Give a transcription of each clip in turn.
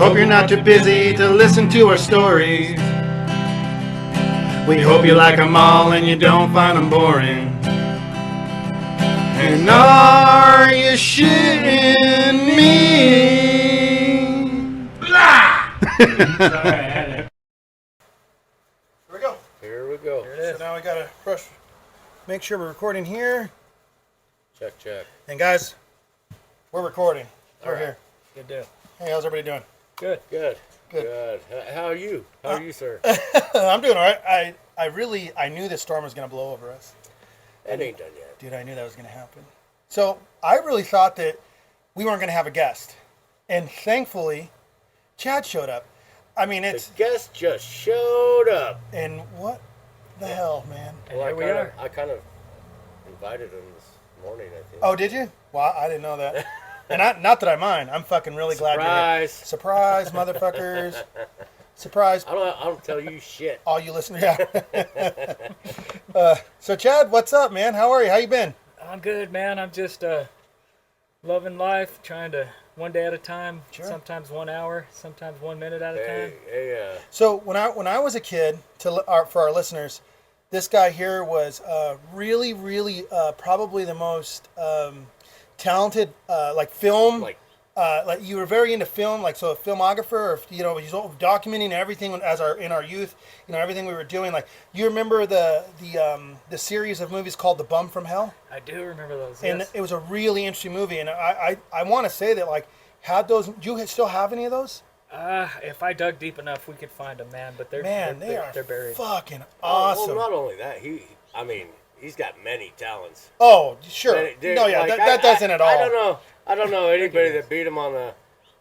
hope you're not too busy to listen to our stories. We hope you like them all and you don't find them boring. And are you shitting me? Blah! Here we go. Here we go. Here it is. So now we gotta make sure we're recording here. Check, check. And guys, we're recording. All We're right. here. Good deal. Hey, how's everybody doing? Good. Good. Good. How are you? How are you, sir? I'm doing all right. I knew this storm was gonna blow over us. It ain't done yet. Dude, I knew that was gonna happen. So I really thought that we weren't gonna have a guest, and thankfully, Chad showed up. I mean, The guest just showed up. and what the hell, man? And Well, here we are. I kind of invited him this morning, I think. Oh, did you? Well, I didn't know that. And not that I mind. I'm fucking really glad you're here. Surprise. Surprise, motherfuckers. Surprise, I don't tell you shit. all you listeners. Yeah. So, Chad, what's up, man? How are you? How you been? I'm good, man. I'm just loving life, trying to one day at a time. Sure. Sometimes 1 hour, sometimes 1 minute at a time. So, when I was a kid, for our listeners, this guy here was really, really probably the most talented like film. Like you were very into film, like so a filmographer, or he's documenting everything in our youth, everything we were doing. Like you remember the series of movies called The Bum from Hell, I do remember those. and Yes. it was a really interesting movie. And I want to say that like had those. Do you still have any of those? If I dug deep enough, we could find them, man. But they're they're buried. fucking awesome. Well, not only that, he's got many talents. Oh, sure. Dude, No, yeah, like, that doesn't at all. I don't know anybody that beat him on the,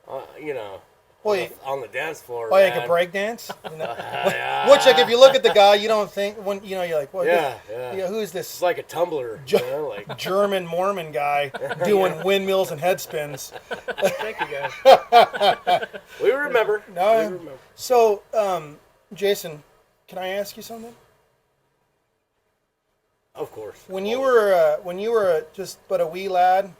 Well, on the dance floor. Oh, yeah, man. like a break dance. Yeah. Which, like, if you look at the guy, you don't think you're like, well, Yeah. who is this? It's like a tumbler. Like German Mormon guy doing windmills and head spins. Thank you, guys. we remember. No. We remember. So, Jason, can I ask you something? Of course. When you were just but a wee lad,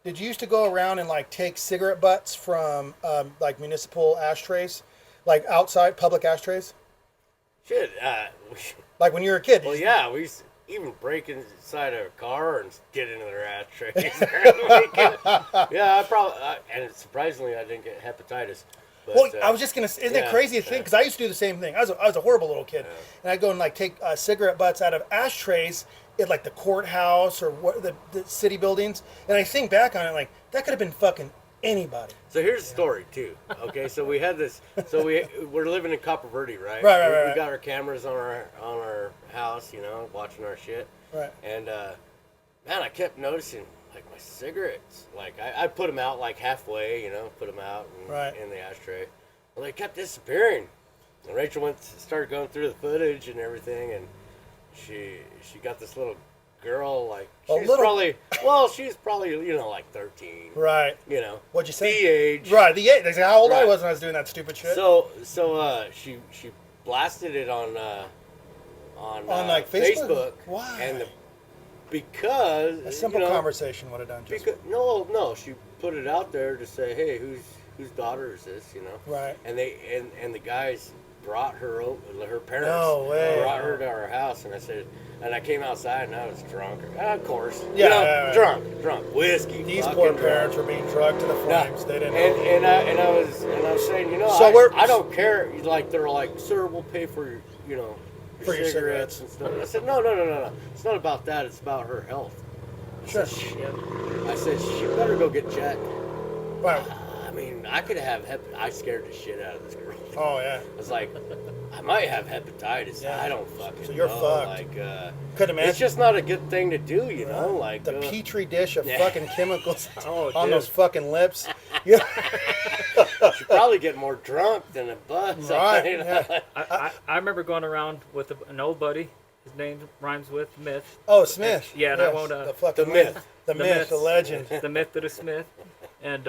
did you used to go around and like take cigarette butts from like municipal ashtrays, like outside public ashtrays? Shit. Like when you were a kid? Well, yeah, we used to even break inside a car and get into their ashtrays. Yeah, and surprisingly, I didn't get hepatitis. But, Well, I was just gonna. Isn't it yeah, crazy to think? Because I used to do the same thing. I was a horrible little kid, and I'd go and like take cigarette butts out of ashtrays at like the courthouse or the city buildings. And I think back on it, like that could have been fucking anybody. So here's the story too. Okay, so we had this. So we're living in Copper Verde, right? Right. We got our cameras on our house, watching our shit. Right. And man, I kept noticing like my cigarettes. Like I put them out like halfway, put them out in the ashtray. Well, they kept disappearing. And Rachel started going through the footage and everything, and she got this little girl like she's probably like 13. Right. What'd you say? The age. Right. The age. That's how old I Right. was when I was doing that stupid shit. So she blasted it on like Facebook? Why? And because A simple conversation would have done just. no, she put it out there to say, hey, whose daughter is this? Right. And the guys brought her parents. No way. Brought her to our house, and I came outside and I was drunk. Of course. Yeah. Drunk, whiskey. These fucking poor drunk. parents were being drugged to the flames. They didn't know. And I was saying, So I don't care. Like they're like, sir, we'll pay for your For your cigarettes and stuff. I said, no. It's not about that. It's about her health. Sure. I said, she better go get checked. Right. I mean, I could have I scared the shit out of this girl. Oh yeah. I was like, I might have hepatitis. Yeah. I don't fucking So you're know. fucked. Like, Couldn't imagine. it's just not a good thing to do, Like the petri dish of yeah. fucking chemicals Oh, on dude. those fucking lips. Yeah. Should probably get more drunk than a buzz. Right. Yeah. I remember going around with an old buddy. His name rhymes with Myth. Oh, Smith. Yeah, and I won't. The fucking The myth. the myth, the legend. The myth of the Smith. And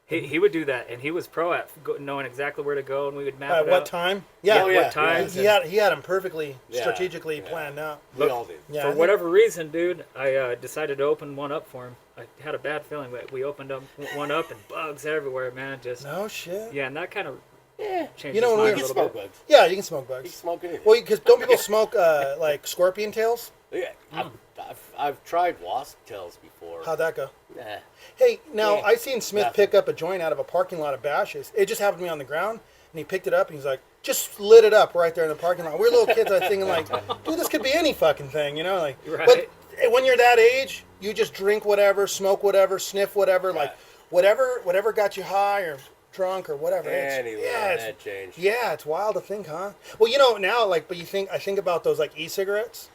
He would do that, and he was pro at knowing exactly where to go, and we would map At it what out. time? Yeah. What times? He had them perfectly, Yeah, strategically yeah. planned out. We all did. Yeah, I For think- whatever reason, dude, I decided to open one up for him. I had a bad feeling, but we opened up one up, and bugs everywhere, man. Just No shit. yeah, and that kind of changed You know, his when we mind You a can little smoke bit. bugs. Yeah, you can smoke You bugs. can smoke anything. Well, because don't people smoke like scorpion tails? Yeah, I've tried wasp tails before. How'd that go? Nah. Hey, now Yeah. I seen Smith Nothing. pick up a joint out of a parking lot of Bash's. It just happened to be on the ground, and he picked it up, and he's like, just lit it up right there in the parking lot. We're little kids, I thinking like, dude, this could be any fucking thing, you know? Like, Right. But when you're that age, you just drink whatever, smoke whatever, sniff whatever, like whatever got you high or drunk or whatever. Anyway, it's, that changed. yeah, it's wild to think, huh? Well, you know now, like, but I think about those like e-cigarettes.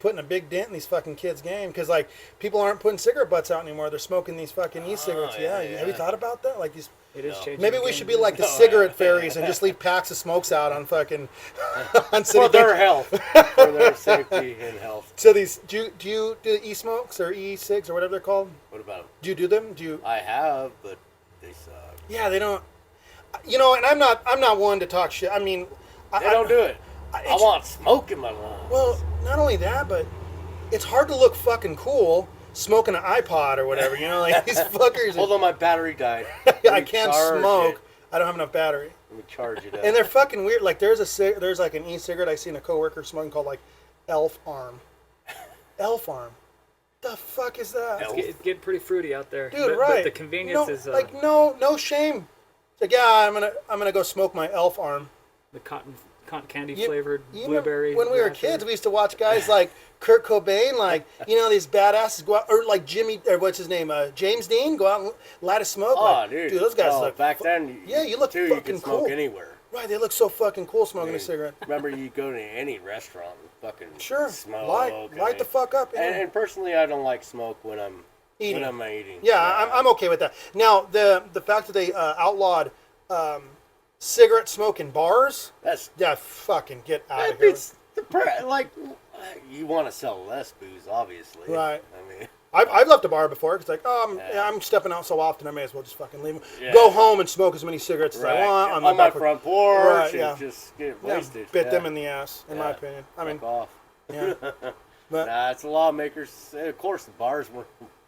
Putting a big dent in these fucking kids' game because like people aren't putting cigarette butts out anymore. They're smoking these fucking e-cigarettes. yeah, Yeah. yeah. Have you thought about that? Like these. It is changing. Maybe the we game, should be dude. like the cigarette fairies and just leave packs of smokes out on fucking on city. For their benches. health, for their safety and health. So these do you do e-smokes or e-cigs or whatever they're called? What about them? Do you do them? Do you? I have, but they suck. Yeah, they don't. You know, and I'm not one to talk shit. I mean, They don't do it. I it's- want smoke in my lungs. Well, not only that, but it's hard to look fucking cool smoking an iPod or whatever. You know, like these fuckers. Hold on, my battery died. I can't smoke. It. I don't have enough battery. Let me charge it up. And they're fucking weird. Like there's like an e-cigarette I seen a coworker smoking called like Elf Arm. Elf Arm. The fuck is that? Elf. It's getting pretty fruity out there, Dude, but, right. But the convenience no, is like no shame. It's like yeah, I'm gonna go smoke my Elf Arm. the cotton candy You- flavored you remember blueberry. when we were wrapper. kids, we used to watch guys like Kurt Cobain, like these badasses go out, or like Jimmy, or what's his name, James Dean, go out and light a smoke. Oh, like, dude. those guys look back then. Yeah, you look too, you fucking could smoke cool. anywhere. Right, they look so fucking cool smoking a Dude, cigarette. Remember, you go to any restaurant and fucking Sure, smoke. light the fuck up. Yeah. And personally, I don't like smoke when I'm Eating. When I'm eating. Yeah, I'm okay with that. Now, the fact that they outlawed cigarette smoke in bars, That's yeah, fucking get out that of here. beats like you want to sell less booze, obviously. Right. I mean, I've left a bar before. It's like, Yeah. I'm stepping out so often, I may as well just fucking leave. Yeah. Go home and smoke as many cigarettes as I right. want on the my back of- front porch Right, and yeah. just get Yeah, wasted. bit Yeah. them in the ass, in my Yeah. opinion. I mean, Fuck off. yeah. But Nah, it's the lawmakers. Of course, the bars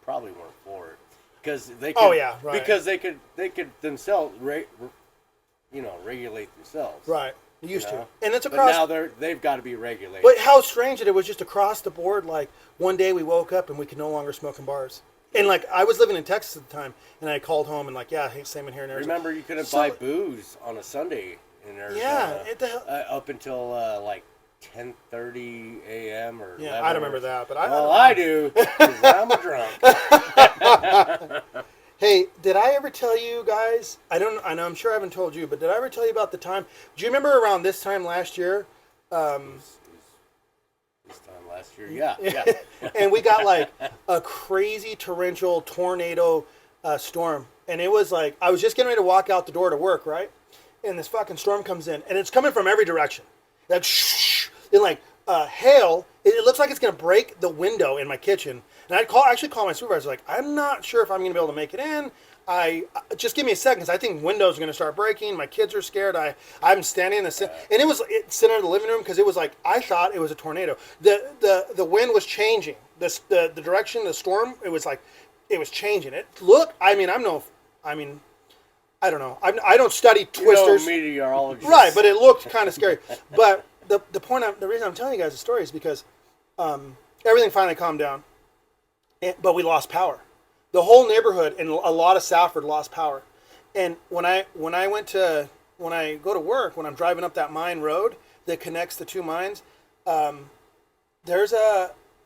probably weren't for it because they. Could, Oh, yeah, right. Because they could themselves, regulate themselves. right, you used You know? to, and it's But across. now they've got to be regulated. But how strange that it was just across the board. Like one day we woke up and we could no longer smoke in bars. And like I was living in Texas at the time, and I called home and like, yeah, hey, same in here in Arizona. Remember, you couldn't So- buy booze on a Sunday in Arizona. Yeah, it the hell. Up until like 10:30 a.m. or Yeah, 11 I don't remember that, but Well, I do, 'cause I'm a drunk. Hey, did I ever tell you guys? I know I'm sure I haven't told you, but did I ever tell you about the time? Do you remember around this time last year? This time last year, yeah. And we got like a crazy torrential tornado storm, and it was like I was just getting ready to walk out the door to work, right? And this fucking storm comes in, and it's coming from every direction. Like shh, and like hail. It looks like it's gonna break the window in my kitchen. And I actually call my supervisor, like, I'm not sure if I'm gonna be able to make it in. Just give me a second, because I think windows are gonna start breaking. My kids are scared. I'm standing in the and it center of the living room because it was like I thought it was a tornado. The wind was changing. The direction of the storm, it was like it was changing. It looked. I don't know. I don't study twisters. Meteorologist. Right, but it looked kind of scary. But the reason I'm telling you guys the story is because everything finally calmed down, but we lost power. The whole neighborhood and a lot of Safford lost power. And when I go to work, when I'm driving up that mine road that connects the two mines,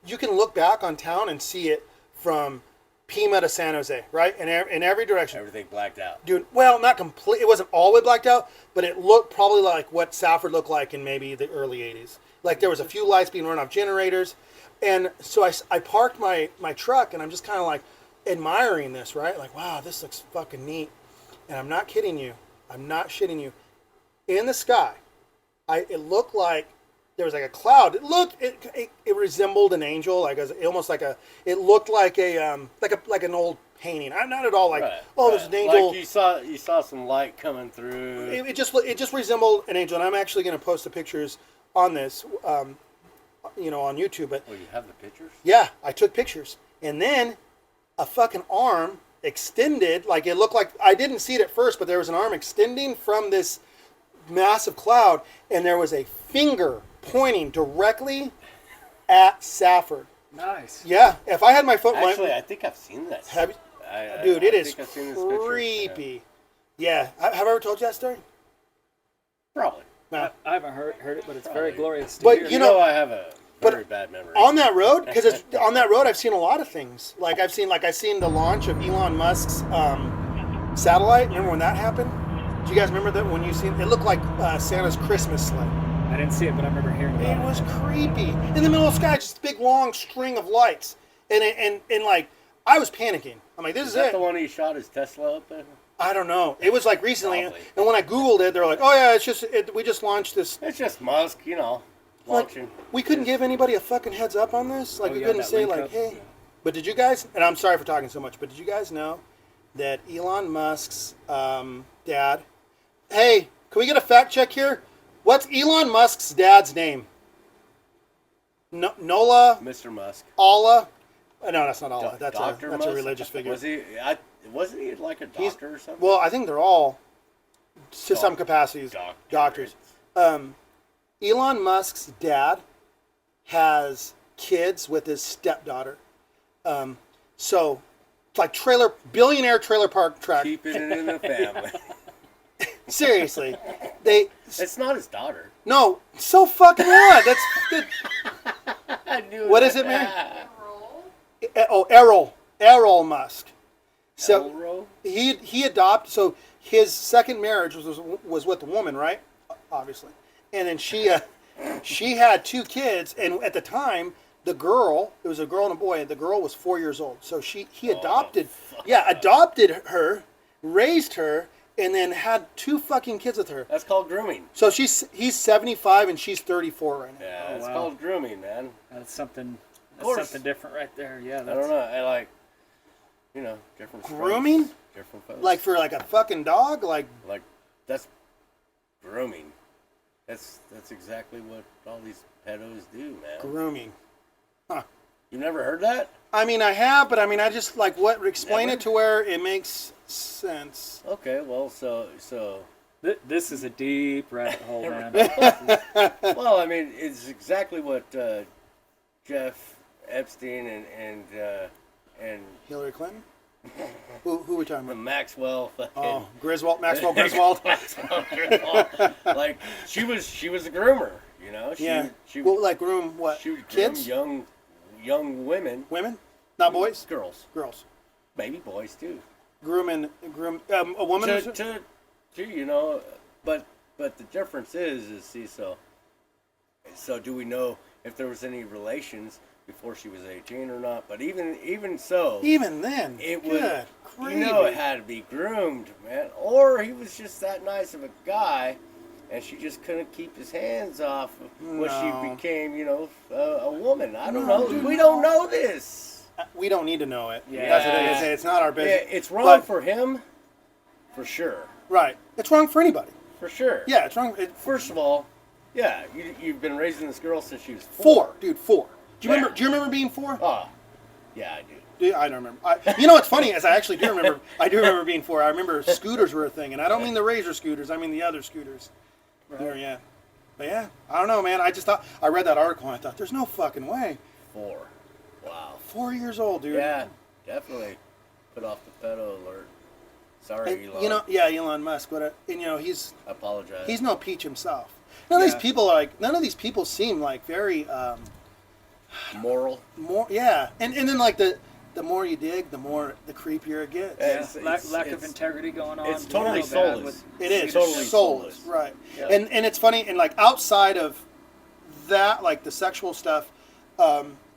you can look back on town and see it from Pima to San Jose, right? In every direction. Everything blacked out. Dude, well, not complete. It wasn't all the way blacked out, but it looked probably like what Safford looked like in maybe the early 80s. Like there was a few lights being run off generators. And so I parked my truck, and I'm just kind of like admiring this, right? Like, wow, this looks fucking neat. And I'm not kidding you. I'm not shitting you. In the sky, it looked like there was like a cloud. It resembled an angel, it looked like an old painting. I'm not at all like, Right, oh, there's an angel. Like you saw some light coming through. It just resembled an angel, and I'm actually going to post the pictures on this, on YouTube. But Oh, you have the pictures? yeah, I took pictures, and then a fucking arm extended, like it looked like, I didn't see it at first, but there was an arm extending from this massive cloud, and there was a finger pointing directly at Safford. Nice. Yeah, if I had my foot, Actually, I think I've seen that. dude, it is think I've seen this picture. creepy. Yeah, have I ever told you that story? Probably. No. I haven't heard it, but it's very Probably. glorious to But hear. You know, I have a very bad memory. On that road, because on that road, I've seen a lot of things. Like I've seen the launch of Elon Musk's satellite. Remember when that happened? Do you guys remember that when you seen it? Looked like Santa's Christmas sleigh. I didn't see it, but I remember hearing about It was creepy. In the middle of the sky, just a big long string of lights, and like I was panicking. I'm like, this is that it. the one he shot his Tesla up in? I don't know. It was like recently, Probably. and when I Googled it, they're like, oh yeah, we just launched this. It's just Musk, launching. Like, we couldn't give anybody a fucking heads up on this. Like, Oh, we yeah, couldn't that say, link like, up. hey. But did you guys, and I'm sorry for talking so much, but did you guys know that Elon Musk's dad, hey, can we get a fact check here? What's Elon Musk's dad's name? Nola? Mr. Musk. Allah? No, that's not Allah. That's Dr. a Musk? religious figure. Wasn't he like a doctor or something? Well, I think they're all, to some capacities, doctors. Elon Musk's dad has kids with his stepdaughter. So, it's like billionaire trailer park track. Keeping it in the family. Seriously, It's not his daughter. no, so fucking what? I knew What that. is it, man? Errol Musk. So Elro? he adopted. So his second marriage was with a woman, right? Obviously, and then she had 2 kids, and at the time, the girl, it was a girl and a boy. The girl was 4 years old, so he adopted, adopted her, raised her, and then had 2 fucking kids with her. That's called grooming. So he's 75 and she's 34 right now. Yeah, Oh, it's wow. called grooming, man. That's something. course. That's something different right there. Yeah. I That's, don't know. I like, different strokes, Grooming? different folks. Like for like a fucking dog, like that's grooming. That's exactly what all these pedos do, man. grooming. You never heard that? I mean, I have, but I mean, I just like what explain Never? it to where it makes sense. Okay, well, so This is a deep rabbit hole, man. well, I mean, it's exactly what Jeff Epstein and Hillary Clinton. Who are we talking the about? Maxwell fucking Oh, Maxwell Griswold. like she was a groomer, you know. She well, like groom what? she would groom Kids? young women, Women? Not boys? girls, Girls. maybe boys too. Groom a woman. To but the difference is see so do we know if there was any relations before she was 18 or not? But even so, Even then, it good would gravy. it had to be groomed, man, or he was just that nice of a guy and she just couldn't keep his hands off when she No. became a woman. I don't No, know, dude, we don't know this. We don't need to know it. Yeah. That's what it is. It's not our Yeah, business. it's wrong But- for him, for sure. Right. It's wrong for anybody. For sure. Yeah, it's wrong. First of all, yeah, you've been raising this girl since she was 4, dude. 4. Do you Yeah. remember? Do you remember being 4? Oh, yeah, I do. I don't remember. You know what's funny is I actually do remember. I do remember being 4. I remember scooters were a thing, and I don't mean the Razor scooters. I mean the other scooters. Right. Yeah. But yeah, I don't know, man. I just thought I read that article and I thought, there's no fucking way. 4. Wow. 4 years old, dude. Yeah, definitely put off the pedo alert. Sorry, And, Elon. Elon Musk. He's I apologize. he's no peach himself. None of these people none of these people seem like very moral. more. Yeah, and then like the more you dig, the creepier it gets. Yeah. lack of integrity going on. It's totally real bad soulless. with- It is totally soulless, soulless. right? Yeah. And it's funny, and like outside of that, like the sexual stuff,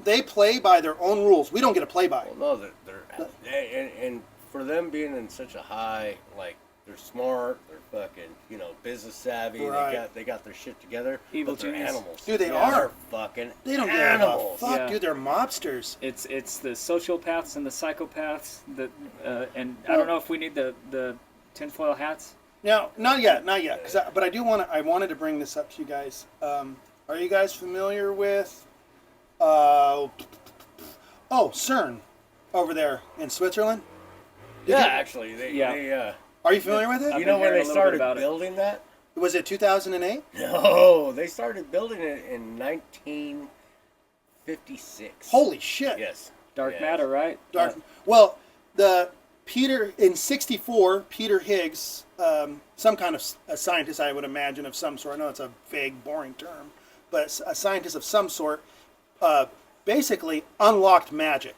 they play by their own rules. We don't get to play by. Well, no, they're and for them being in such a high they're smart, they're fucking, you know, business savvy. Right. They got their shit together. Evil but they're genius. animals. Dude, they They're are. fucking They don't animals. give a fuck, Yeah. dude. They're mobsters. It's the sociopaths and the psychopaths that and I don't know if we need the tinfoil hats. No, not yet. But I do want to. I wanted to bring this up to you guys. Are you guys familiar with? CERN, over there in Switzerland. Yeah, actually, they Are you familiar with it? you know when they hearing a little bit started about it. building that? Was it 2008? No, they started building it in 1956. Holy shit! Yes. Dark Yes. matter, right? Dark. Well, in '64, Peter Higgs, some kind of a scientist, I would imagine, of some sort. I know it's a vague, boring term, but a scientist of some sort, basically unlocked magic.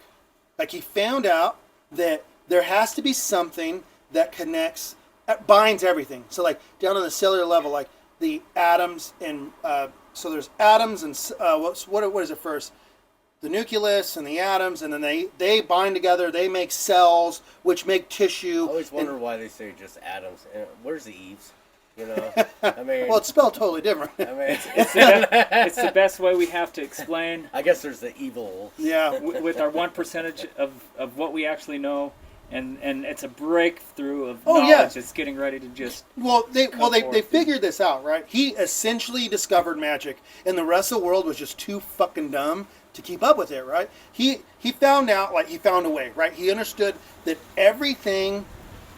Like, he found out that there has to be something that connects, binds everything. So, like, down on the cellular level, like the atoms, and so there's atoms and what is it first? The nucleus and the atoms, and then they bind together. They make cells, which make tissue. I always wonder why they say just atoms. Where's the Eves? You know, I mean, Well, it's spelled totally different. I mean, It's the best way we have to explain I guess there's the evil. Yeah. with our 1% of what we actually know, and it's a breakthrough of Oh, knowledge yeah. that's getting ready to just. Well, they forth. figured this out, right? He essentially discovered magic, and the rest of the world was just too fucking dumb to keep up with it, right? He found out, like, he found a way, right? He understood that everything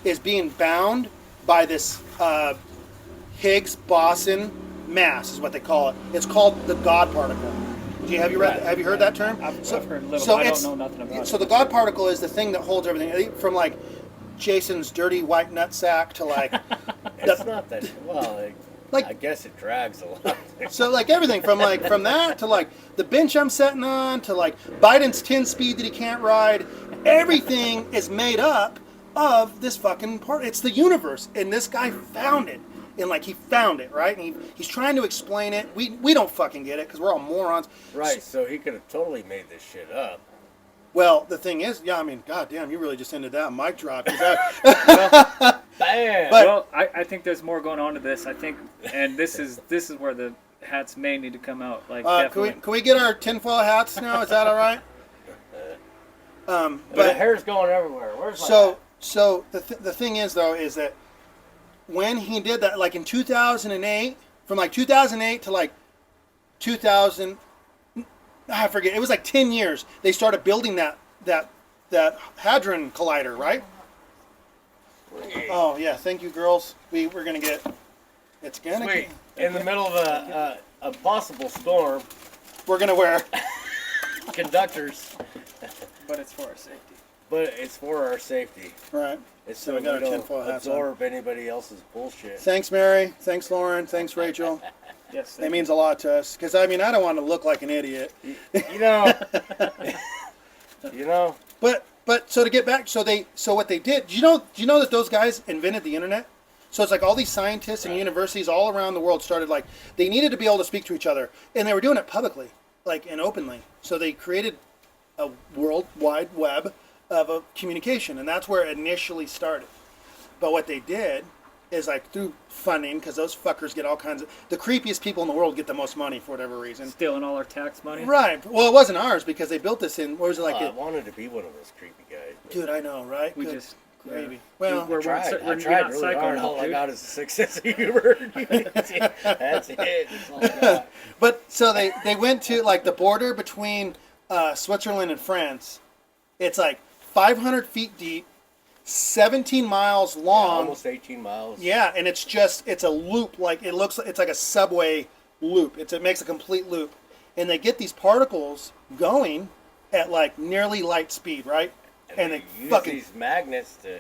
is being bound by this Higgs boson mass, is what they call it. It's called the God particle. Have you heard that term? I've heard a little, but I don't know nothing about it. So the God particle is the thing that holds everything, from like Jason's dirty white nutsack to like It's not that well. Like- I guess it drags a lot. so like everything from that to like the bench I'm sitting on to like Biden's 10 speed that he can't ride. Everything is made up of this fucking part. It's the universe, and this guy found it. And like he found it, right? And he's trying to explain it. We don't fucking get it because we're all morons. Right, so he could have totally made this shit up. Well, the thing is, yeah, I mean, goddamn, you really just ended that mic drop. Bam! But- Well, I think there's more going on to this. I think, and this is where the hats may need to come out. Like, definitely. can we get our tinfoil hats now? Is that all right? But the But hair's going everywhere. Where's my so the thing is though is that when he did that, like in 2008, from like 2008 to like 2000, I forget. It was like 10 years. They started building that hadron collider, right? Oh yeah, thank you, girls. We're gonna get. It's gonna. Sweet. In the middle of a possible storm, We're gonna wear. conductors, But it's for our safety. but it's for our safety. Right. It's So so we got we our don't tinfoil hats on. absorb anybody else's bullshit. Thanks, Mary. Thanks, Lauren. Thanks, Rachel. Yes. That means a lot to us. Because I mean, I don't want to look like an idiot. You know, you know. But so to get back, so what they did, do you know that those guys invented the internet? So it's like all these scientists and universities all around the world started like they needed to be able to speak to each other, and they were doing it publicly, like and openly. So they created a world wide web of a communication, and that's where it initially started. But what they did is like through funding, because those fuckers get all kinds of the creepiest people in the world get the most money for whatever reason. Stealing all our tax money. Right. Well, it wasn't ours because they built this in. What was it like? I wanted to be one of those creepy guys. but Dude, I know, right? We Good just. gravy. Well, We're I tried not really psycho hard. enough, All I dude. got is a 6 sense of humor. That's it. That's all I got. but so they went to like the border between Switzerland and France. It's like 500 feet deep, 17 miles long. Almost 18 miles. Yeah, and it's a loop. Like it's like a subway loop. It makes a complete loop, and they get these particles going at like nearly light speed, right? And they use fucking these magnets to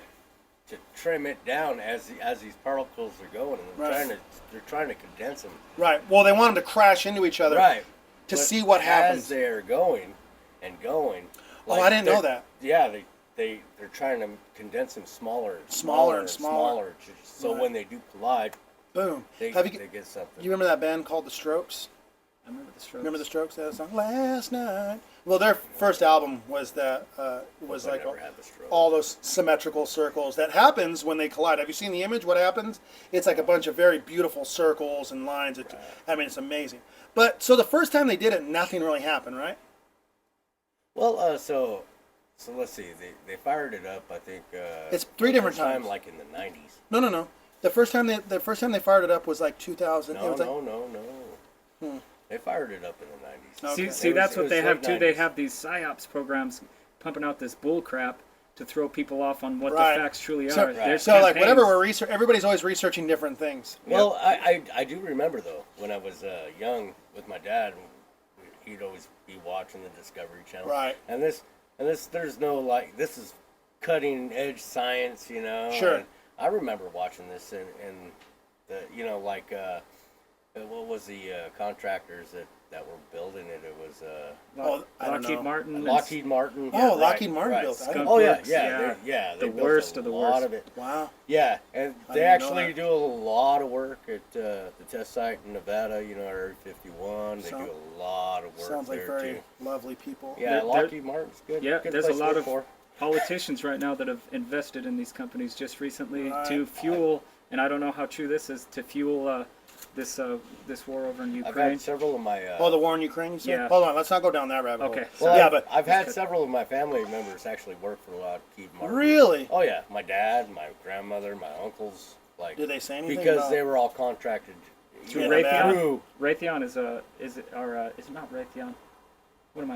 trim it down as these particles are going. And Right. they're trying to condense them. right. Well, they want them to crash into each other, Right. to But see what happens. As they're going and going. Oh, I didn't know that. Yeah, they're trying to condense them smaller and Smaller and smaller. So Right. when they do collide, Boom. they Have you get something. you remember that band called The Strokes? I remember the Strokes. Remember the Strokes? That song, Last Night. Well, their first album was that was like all those symmetrical circles that happens when they collide. Have you seen the image? What happens? It's like a bunch of very beautiful circles and lines. I mean, it's amazing. But so the first time they did it, nothing really happened, right? Well, so let's see. They fired it up. I think it's 3 different times. Like in the 90s. No. The first time they fired it up was like 2000. No. They fired it up in the 90s. Okay. See, that's what they have too. 90s. They have these psyops programs pumping out this bull crap to throw people off on what Right. the facts truly So, are. There's so like whatever campaigns. everybody's always researching different things. Well, I do remember though when I was young with my dad, he'd always be watching the Discovery Channel. Right. And this there's no like this is cutting edge science, you know. Sure. And I remember watching this and the like what was the contractors that were building it? It was I don't know. Lockheed Martin. Lockheed Martin. Oh, Lockheed Martin built that. Skunk Oh yeah, Works, yeah. They The built worst a of the lot worst. of it. Wow. Yeah, and I they didn't know actually that. do a lot of work at the test site in Nevada. You know, Area 51. They So- do a lot of work Sounds like there very too. lovely people. Yeah, There- Lockheed Martin's good. Yeah, good there's a place to lot work of for. politicians right now that have invested in these companies just recently Right. to fuel, and I don't know how true this is, to fuel this war over in I've Ukraine. had several of my. Oh, the war in Ukraine, you said? Yeah. Hold on, let's not go down that rabbit hole. Okay. well, yeah, but I've had several of my family members actually work for Lockheed Martin. really? Oh yeah, my dad, my grandmother, my uncles. Like, Did they say anything because about- they were all contracted. Through Yeah, Raytheon. through- Raytheon is is it not Raytheon? What am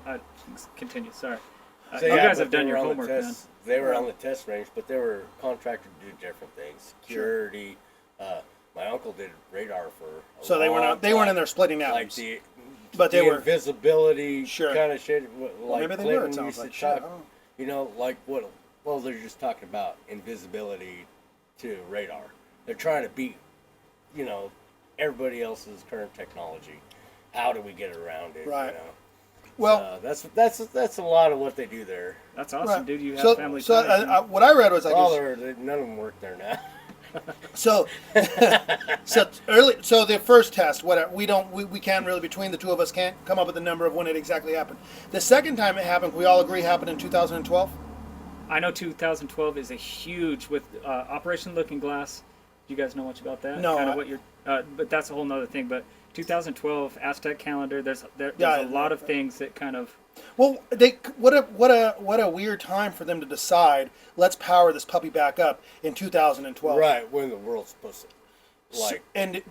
I continue. Sorry. So, you yeah, guys but have they done were your on the homework, man. test- They were on the test range, but they were contracted to do different things. Security. My uncle did radar for. So they weren't in there splitting Like atoms. But they the were invisibility Sure. kind of shit. Like maybe they Clinton were. It sounds used like to shit. I talk, don't know. you know, like what? Well, they're just talking about invisibility to radar. They're trying to beat, you know, everybody else's current technology. How do we get around it? Right. You know? Well, That's a lot of what they do there. That's awesome, right. dude. You have so, family so ties, man. what I read was like Well, none of them work there now. so so the first test, whatever, we can't really, between the two of us, can't come up with the number of when it exactly happened. The second time it happened, we all agree, happened in 2012. I know 2012 is a huge with Operation Looking Glass. Do you guys know much about that? No, Kind I- of what you're, but that's a whole nother thing. But 2012 Aztec calendar. There's Yeah, a lot of things that kind of. Well, what a weird time for them to decide, let's power this puppy back up in 2012. Right, when the world's supposed to, like, And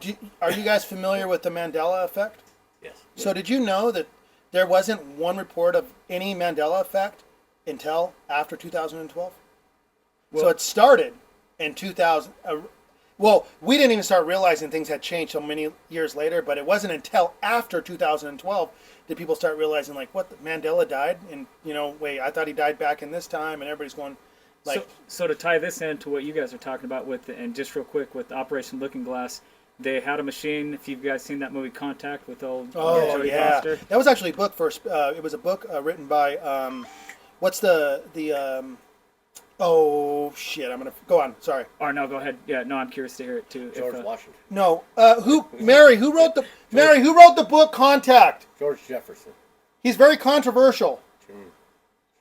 are you guys familiar with the Mandela effect? yes. So did you know that there wasn't one report of any Mandela effect until after 2012? So it started in 2000. Well, we didn't even start realizing things had changed so many years later, but it wasn't until after 2012 did people start realizing, like, what, Mandela died? And, you know, wait, I thought he died back in this time, and everybody's going, like... So to tie this into what you guys are talking about with, and just real quick with Operation Looking Glass, they had a machine. If you guys seen that movie Contact with old Oh, Jodie yeah. Foster. That was actually a book first. It was a book written by, what's oh, shit, I'm going to, go on, sorry. Or no, go ahead. Yeah, no, I'm curious to hear it too. George Washington. No, who wrote the book Contact? George Jefferson. He's very controversial.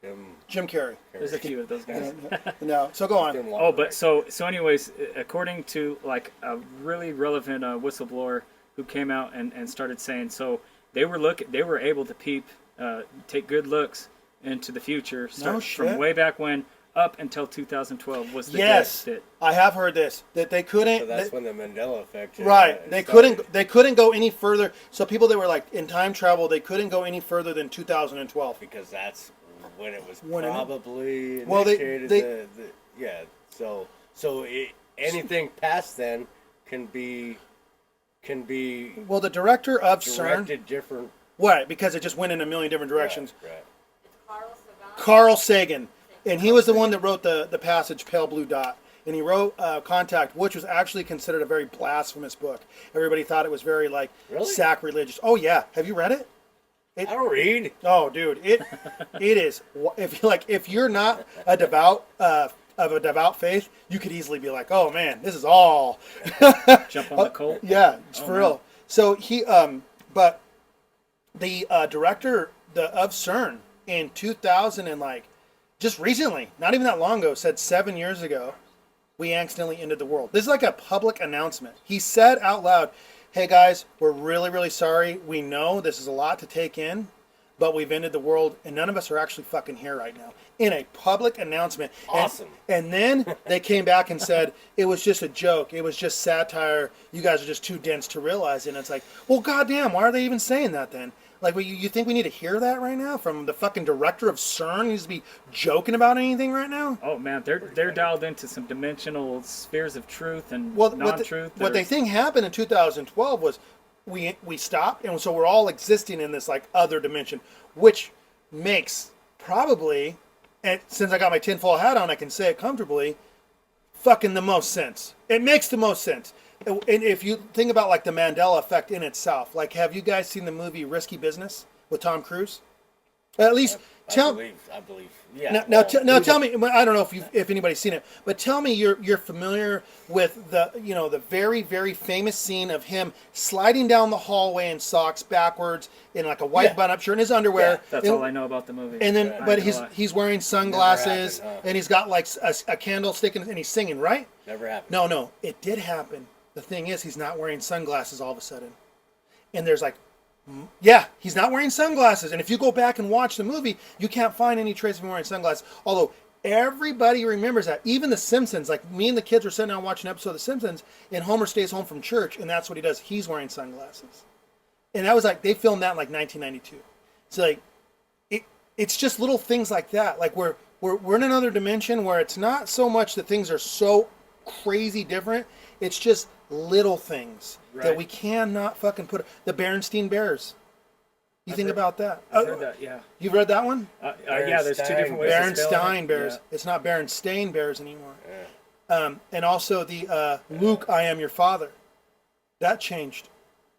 Jim Jim Carrey. There's a few of those guys. No, so go on. Oh, but so anyways, according to like a really relevant whistleblower who came out and started saying, so they were able to take good looks into the future, start shit. from way back when up until 2012 was the Yes, date I have heard this, that they couldn't. So that's when the Mandela effect. Right, they started. couldn't go any further. So people that were like in time travel, they couldn't go any further than 2012. Because that's when it was When it- probably Well, initiated. Yeah. So anything past then can be Well, the director of CERN, directed different. what? Because it just went in a million different directions. Right. Carl Sagan, and he was the one that wrote the passage "Pale Blue Dot," and he wrote "Contact," which was actually considered a very blasphemous book. Everybody thought it was very like Really? sacrilegious. Oh yeah, have you read it? I don't read. Oh, dude, it is. If you're not a devout of a devout faith, you could easily be like, oh man, this is all. Jump on the cult. Yeah, it's for real. So But the director of CERN in 2000 and like just recently, not even that long ago, said 7 years ago, we accidentally ended the world. This is like a public announcement. He said out loud, hey guys, we're really, really sorry. We know this is a lot to take in, but we've ended the world and none of us are actually fucking here right now. In a public announcement. Awesome. And then they came back and said, it was just a joke. It was just satire. You guys are just too dense to realize it. And it's like, well, goddamn, why are they even saying that then? Like, you think we need to hear that right now from the fucking director of CERN? He needs to be joking about anything right now? Oh man, they're dialed into some dimensional spheres of truth and non-truth. What they think happened in 2012 was we stopped, and so we're all existing in this like other dimension, which makes probably, and since I got my tinfoil hat on, I can say it comfortably, fucking the most sense. It makes the most sense. And if you think about like the Mandela effect in itself, like have you guys seen the movie Risky Business with Tom Cruise? At least I believe. Yeah. Now tell me. I don't know if anybody's seen it, but tell me you're familiar with the very, very famous scene of him sliding down the hallway in socks backwards in like a white button-up shirt and his underwear. Yeah, that's all I know about the movie. And then, but he's wearing sunglasses and he's got like a candlestick and he's singing, right? Never happened. No, it did happen. The thing is, he's not wearing sunglasses all of a sudden, and there's like. Yeah, he's not wearing sunglasses. And if you go back and watch the movie, you can't find any trace of him wearing sunglasses. Although everybody remembers that. Even The Simpsons, like me and the kids were sitting down watching an episode of The Simpsons, and Homer stays home from church, and that's what he does. He's wearing sunglasses. And that was like, they filmed that in like 1992. So like, it's just little things like that. Like we're in another dimension where it's not so much that things are so crazy different. It's just little things that we cannot fucking put. The Berenstain Bears. You think about that? I've heard that, yeah. You've read that one? Yeah, there's two different ways to spell Berenstain it. Bears. Yeah. It's not Berenstain Bears anymore. Yeah. And also the Luke, I am your father. That changed.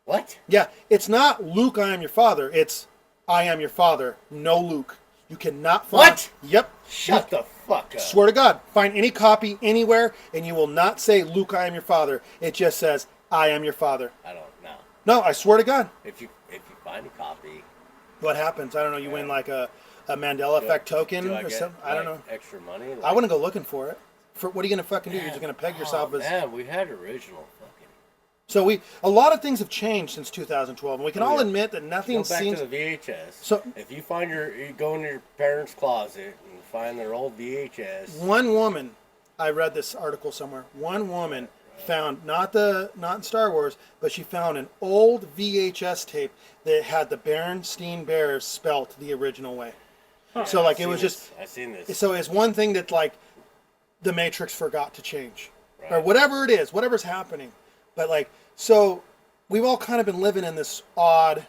What? Yeah, it's not Luke, I am your father. It's I am your father. No Luke. You cannot find. What? Yep. Shut the fuck up. Swear to God, find any copy anywhere, and you will not say Luke, I am your father. It just says I am your father. I don't know. No, I swear to God. If you find a copy, what happens? I don't know. You win like a Mandela effect token or something. I don't know. Extra money. Like, I wouldn't go looking for it. For what are you gonna fucking do? You're just gonna peg yourself as. Man, we had original fucking. So a lot of things have changed since 2012, and we can all admit that nothing Go back seems. to the VHS. So if you go into your parents' closet and find their old VHS. One woman, I read this article somewhere. One woman found not in Star Wars, but she found an old VHS tape that had the Berenstain Bears spelt the original way. Huh. So like it was just. I've seen this. So it's one thing that like the Matrix forgot to change, or whatever it is, whatever's happening. But like, so we've all kind of been living in this odd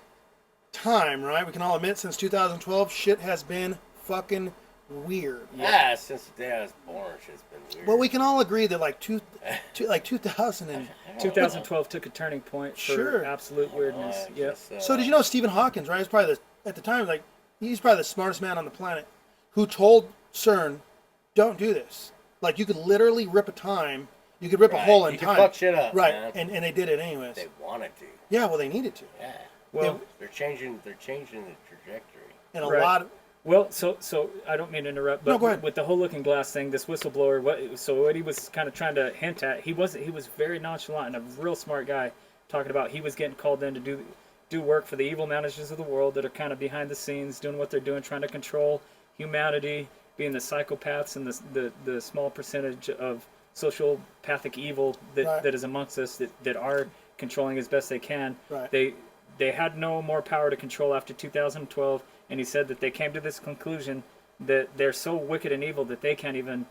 time, right? We can all admit since 2012, shit has been fucking weird. Yeah, since the day I was born, shit's been weird. Well, we can all agree that like 2000 and 2012 took a turning point for absolute weirdness. Yep. So did you know Stephen Hawking, right? He's probably at the time, like, he's probably the smartest man on the planet, who told CERN, "Don't do this. Like, you could literally rip a time." You could rip a hole in you time. You can fuck shit up, right? Man. And they did it anyways. They wanted to. Yeah, well, they needed to. Yeah. Well, they're changing the trajectory. And a lot of. Well, so I don't mean to interrupt, but no, go ahead. With the whole looking glass thing, this whistleblower, what he was kind of trying to hint at, he was very nonchalant and a real smart guy, talking about he was getting called in to do work for the evil managers of the world that are kind of behind the scenes, doing what they're doing, trying to control humanity, being the psychopaths and the small percentage of sociopathic evil that is amongst us that are controlling as best they can. Right. They had no more power to control after 2012, and he said that they came to this conclusion that they're so wicked and evil that they can't even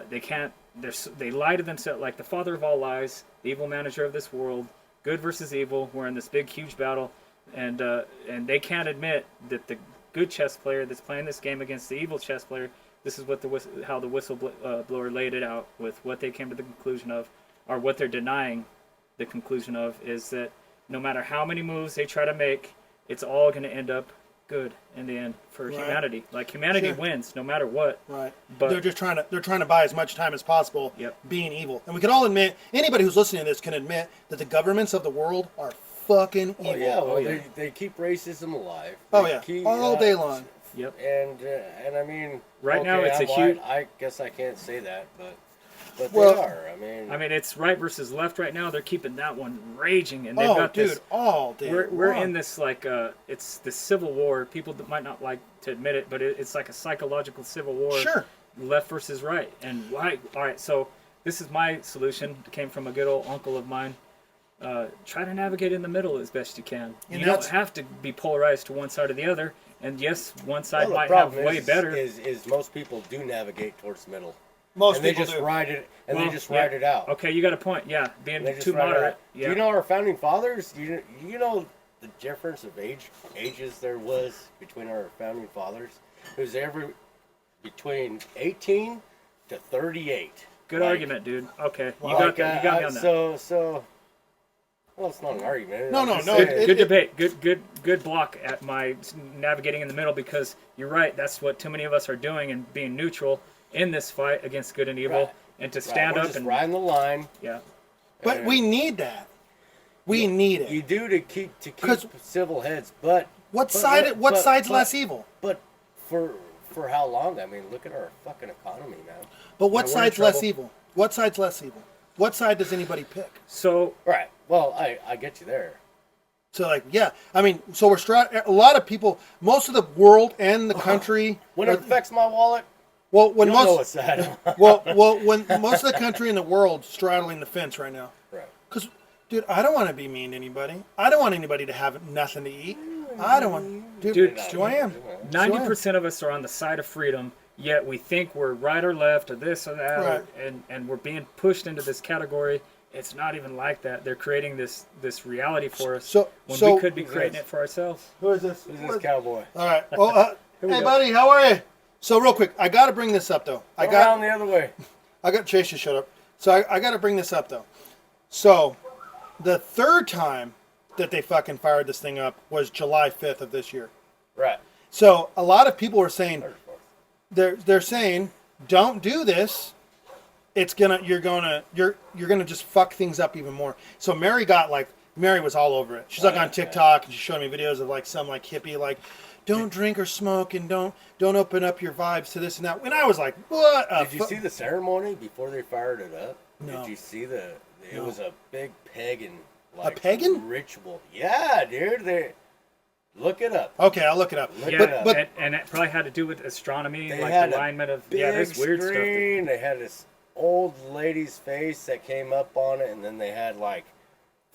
they lie to themselves, like the father of all lies, the evil manager of this world, good versus evil. We're in this big huge battle, and they can't admit that the good chess player that's playing this game against the evil chess player. This is what how the whistleblower laid it out with what they came to the conclusion of, or what they're denying the conclusion of, is that no matter how many moves they try to make, it's all going to end up good in the end for humanity. Like humanity wins no matter what. Right. But they're trying to buy as much time as possible being evil. And we can all admit, anybody who's listening to this can admit that the governments of the world are fucking evil. Oh yeah, well they keep racism alive. Oh They yeah, keep, all day long. Yep. And I mean, Right now it's a a huge. I guess I can't say that, but Well, they are. I mean, it's right versus left right now. They're keeping that one raging, and they've Oh, got dude, this. all day. We're long. in this like it's the civil war. People that might not like to admit it, but it's like a psychological civil war. Sure. Left versus right, and why? All right, so this is my solution. It came from a good old uncle of mine. Try to navigate in the middle as best you can. And You don't that's- have to be polarized to one side or the other. And yes, one side the might have problem way better. Is most people do navigate towards the middle. Most and they people just do. ride it, and Well, they just yeah. ride it out. Okay, you got a point. Yeah, being And they just too ride it moderate. out. Yeah. Do you know our founding fathers? You know the difference of ages there was between our founding fathers? It was between 18 to 38. Good argument, dude. Okay, you Like, got me on that. So, well, it's not an argument. No, I'm no, just no, saying. Good debate. Good block at my navigating in the middle, because you're right. That's what too many of us are doing, and being neutral in this fight against good and evil, Right. and to Right, stand we're up just and riding the line. yeah. But we need that. We need it. You do to keep 'Cause- civil heads, but What side's less evil? But for how long? I mean, look at our fucking economy, man. But what we're in side's less trouble. evil? What side's less evil? What side does anybody pick? So Right. Well, I get you there. So like, yeah, I mean, so a lot of people, most of the world and the country. When it affects my wallet, Well, when you'll know most, it's sad. well, when most of the country in the world straddling the fence right now. Right. Because, dude, I don't want to be mean to anybody. I don't want anybody to have nothing to eat. I don't want, dude. So I am. 90% of us are on the side of freedom, yet we think we're right or left or this or that, Right. and we're being pushed into this category. It's not even like that. They're creating this reality for us when we could be creating it for ourselves. Who is this? Who's this cowboy? All right. Oh, we hey, go. buddy, how are you? So real quick, I got to bring this up though. Go around the other way. I got Chase to shut up. So I got to bring this up though. So the third time that they fucking fired this thing up was July 5th of this year. Right. So a lot of people were saying they're saying don't do this. It's you're gonna just fuck things up even more. So Mary was all over it. She's like on TikTok and she's showing me videos of like some like hippie like don't drink or smoke and don't open up your vibes to this and that. And I was like, what? Did you see the ceremony before they fired it up? No. Did you see it was a big pagan pagan ritual. Yeah, dude. Look it up. Okay, I'll look it up. Yeah, but and it probably had to do with astronomy, They like had alignment of big this weird stuff. screen. They had this old lady's face that came up on it, and then they had like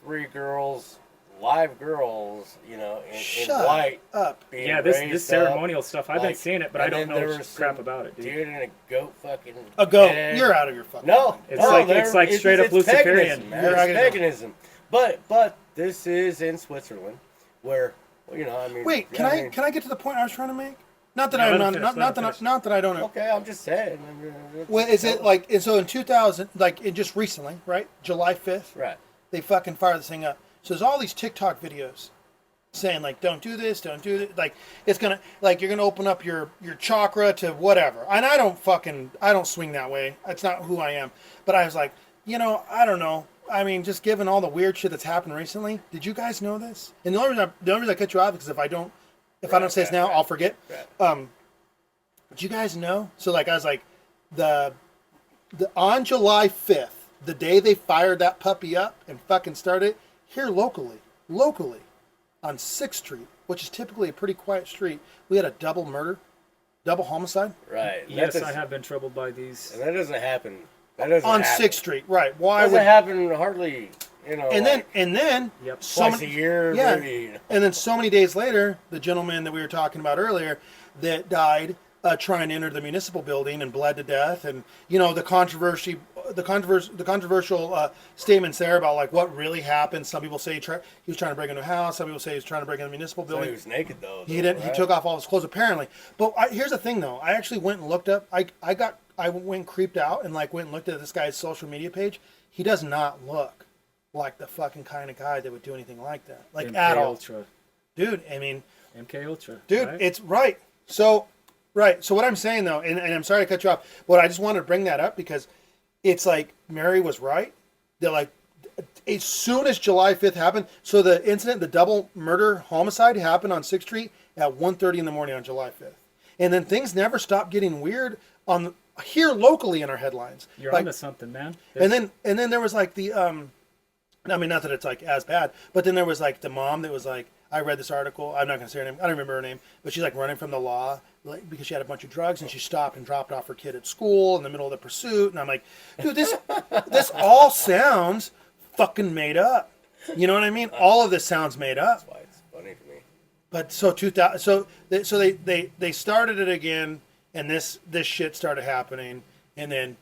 3 girls, live girls, in Shut white. up. Being Yeah, this raised ceremonial stuff. I've been like- seeing it, but I and don't then there know was crap some about it, dude. Dude in a goat fucking. A goat. head. You're out of your fucking. No, It's no, like- they're- it's like straight up Luciferian. Paganism, man. You're out It's of your- paganism. But this is in Switzerland, where I mean. Wait, yeah, I mean, can I get to the point I was trying to make? Not that No, I'm let not, him finish, not, let not him that finish. not that I don't know. Okay, I'm just saying. Well, is it like and so in 2000, like in just recently, right? July 5th, Right. they fucking fired this thing up. So there's all these TikTok videos saying like, don't do this, like it's gonna like you're gonna open up your chakra to whatever. And I don't swing that way. That's not who I am. But I was like, I don't know. I mean, just given all the weird shit that's happened recently, did you guys know this? And the only reason I cut you off is because if I don't say this now, I'll forget. Right. Did you guys know? So like I was like, the on July 5th, the day they fired that puppy up and fucking started here locally on 6th Street, which is typically a pretty quiet street, we had a double homicide Right. Yes, That I does- have been troubled by these. And that doesn't happen. That doesn't on happen. 6th Street. Right. Why Doesn't would happen hardly. and then Yep. so Twice many, a year, yeah. maybe. And then so many days later, the gentleman that we were talking about earlier that died trying to enter the municipal building and bled to death, and the controversial statements there about like what really happened. Some people say he was trying to break into a house. Some people say he was trying to break into the municipal So building. he was naked though. He didn't. right? He took off all his clothes apparently. But here's the thing though. I actually went and looked up. I went creeped out and like went and looked at this guy's social media page. He does not look like the fucking kind of guy that would do anything like that. Like MK at all. Ultra. Dude, I mean, MK Ultra. dude, right? it's right. So what I'm saying though, and I'm sorry to cut you off, but I just wanted to bring that up because it's like Mary was right. That like as soon as July 5th happened, so the incident, the double murder homicide happened on 6th Street at 1:30 in the morning on July 5th. And then things never stopped getting weird on here locally in our headlines. You're like, onto something, man. And then there was like the I mean, not that it's like as bad, but then there was like the mom that was like, I read this article. I'm not gonna say her name. I don't remember her name, but she's like running from the law, like because she had a bunch of drugs, and she stopped and dropped off her kid at school in the middle of the pursuit. And I'm like, dude, this all sounds fucking made up. You know what I mean? All of this sounds made up. That's why it's funny to me. But so 2000, so they started it again, and this shit started happening, and then,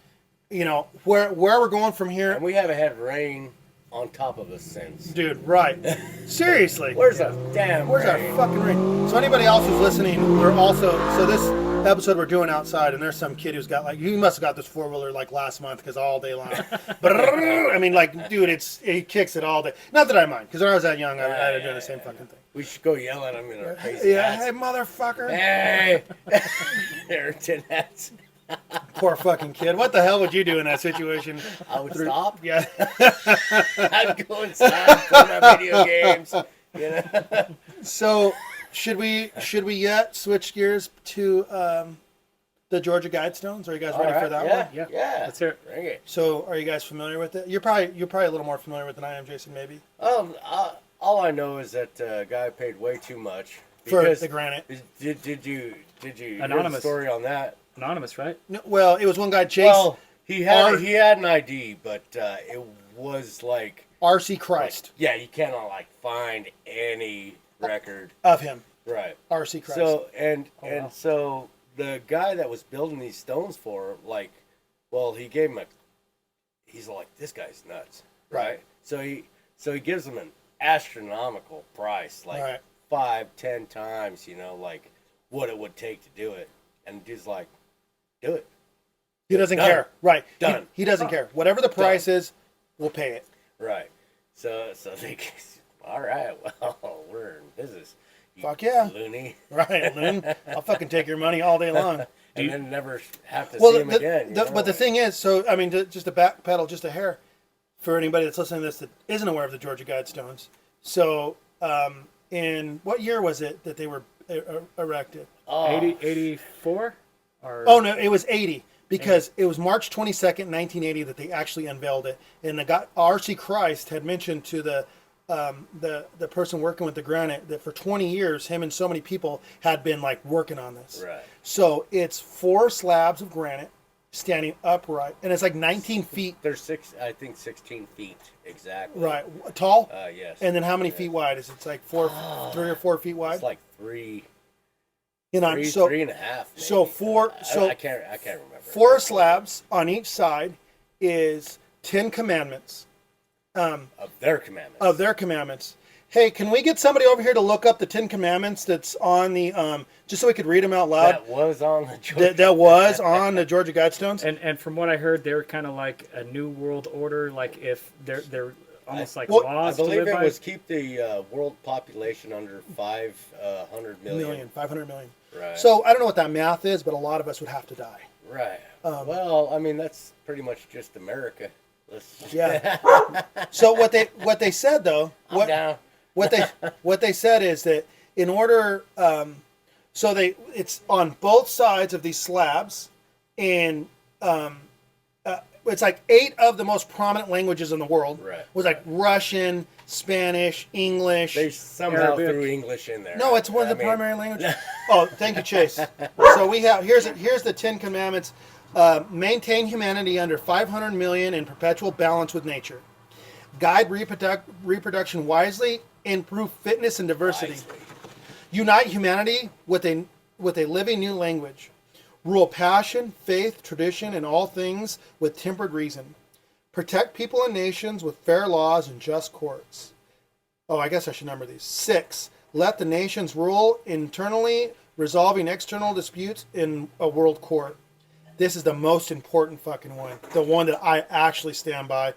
you know, where we're going from here. And we haven't had rain on top of us since. Dude, right? Seriously. Where's our fucking rain? So anybody else who's listening, we're also this episode we're doing outside, and there's some kid who's got like, he must have got this 4-wheeler like last month because all day long. I mean, like, dude, he kicks it all day. Not that I mind, because when I was that young, I had to do the same fucking thing. We should go yell at him in our face. Yeah, hey motherfucker. Hey, there, tin hats. Poor fucking kid. What the hell would you do in that situation? I would stop. Yeah. I'd go inside and play my video games. You know? So, should we yet switch gears to the Georgia Guidestones? Are you guys ready for that one? Yeah. Let's hear it. Bring it. So, are you guys familiar with it? You're probably a little more familiar with it than I am, Jason. Maybe. All I know is that guy paid way too much For the granite. Did you hear the Anonymous. story on that? Anonymous, right? No, well, it was one guy, Chase Well, he had an ID, but it was like R.C. Christ you cannot like find any record of him. right. R.C. Christ. So and wow. so the guy that was building these stones for he gave him he's like, this guy's nuts, right? So he gives him an astronomical price, like 5-10 times, like what it would take to do it, and the dude's like, do it. He doesn't care. Right. Done. He doesn't care. Whatever the price is, we'll pay it. Right. So they, all right, well, we're in business. Fuck yeah. Loony. Right, loon. I'll fucking take your money all day long. And then never have to see him again. But the thing is, so, I mean, just to backpedal just a hair, for anybody that's listening to this that isn't aware of the Georgia Guidestones. So, in what year was it that they were erected? 84? Oh, no, it was 80. Because it was March 22nd, 1980 that they actually unveiled it. And the guy, R.C. Christ had mentioned to the person working with the granite that for 20 years, him and so many people had been like working on this. Right. So it's 4 slabs of granite standing upright. And it's like 19 feet. They're 16 feet exactly. Right. Tall? Yes. And then how many feet wide? Is it like 3 or 4 feet wide? It's like 3. You know, 3.5. Maybe. So 4. So I can't remember. 4 slabs on each side is 10 commandments. Of their commandments. Of their commandments. Hey, can we get somebody over here to look up the 10 commandments that's on the just so we could read them out loud? That was on the Georgia. That was on the Georgia Guidestones. And from what I heard, they're kind of like a new world order. Like if they're almost like I laws. believe to live it by. was keep the world population under 500 million. 500 million. Right. So I don't know what that math is, but a lot of us would have to die. Right. Well, I mean that's pretty much just America. Yeah. So what they said though, what they said is that in order, it's on both sides of these slabs, and it's like 8 of the most prominent languages in the world. Right. Was like Russian, Spanish, English. They somehow Arabic. threw English in there. No, it's one of the primary languages. Oh, thank you, Chase. So we have here's the 10 commandments. Maintain humanity under 500 million in perpetual balance with nature. Guide reproduction wisely. Improve fitness and diversity. Unite humanity with a living new language. Rule passion, faith, tradition, and all things with tempered reason. Protect people and nations with fair laws and just courts. Oh, I guess I should number these. 6. Let the nations rule internally, resolving external disputes in a world court. This is the most important fucking one. The one that I actually stand by.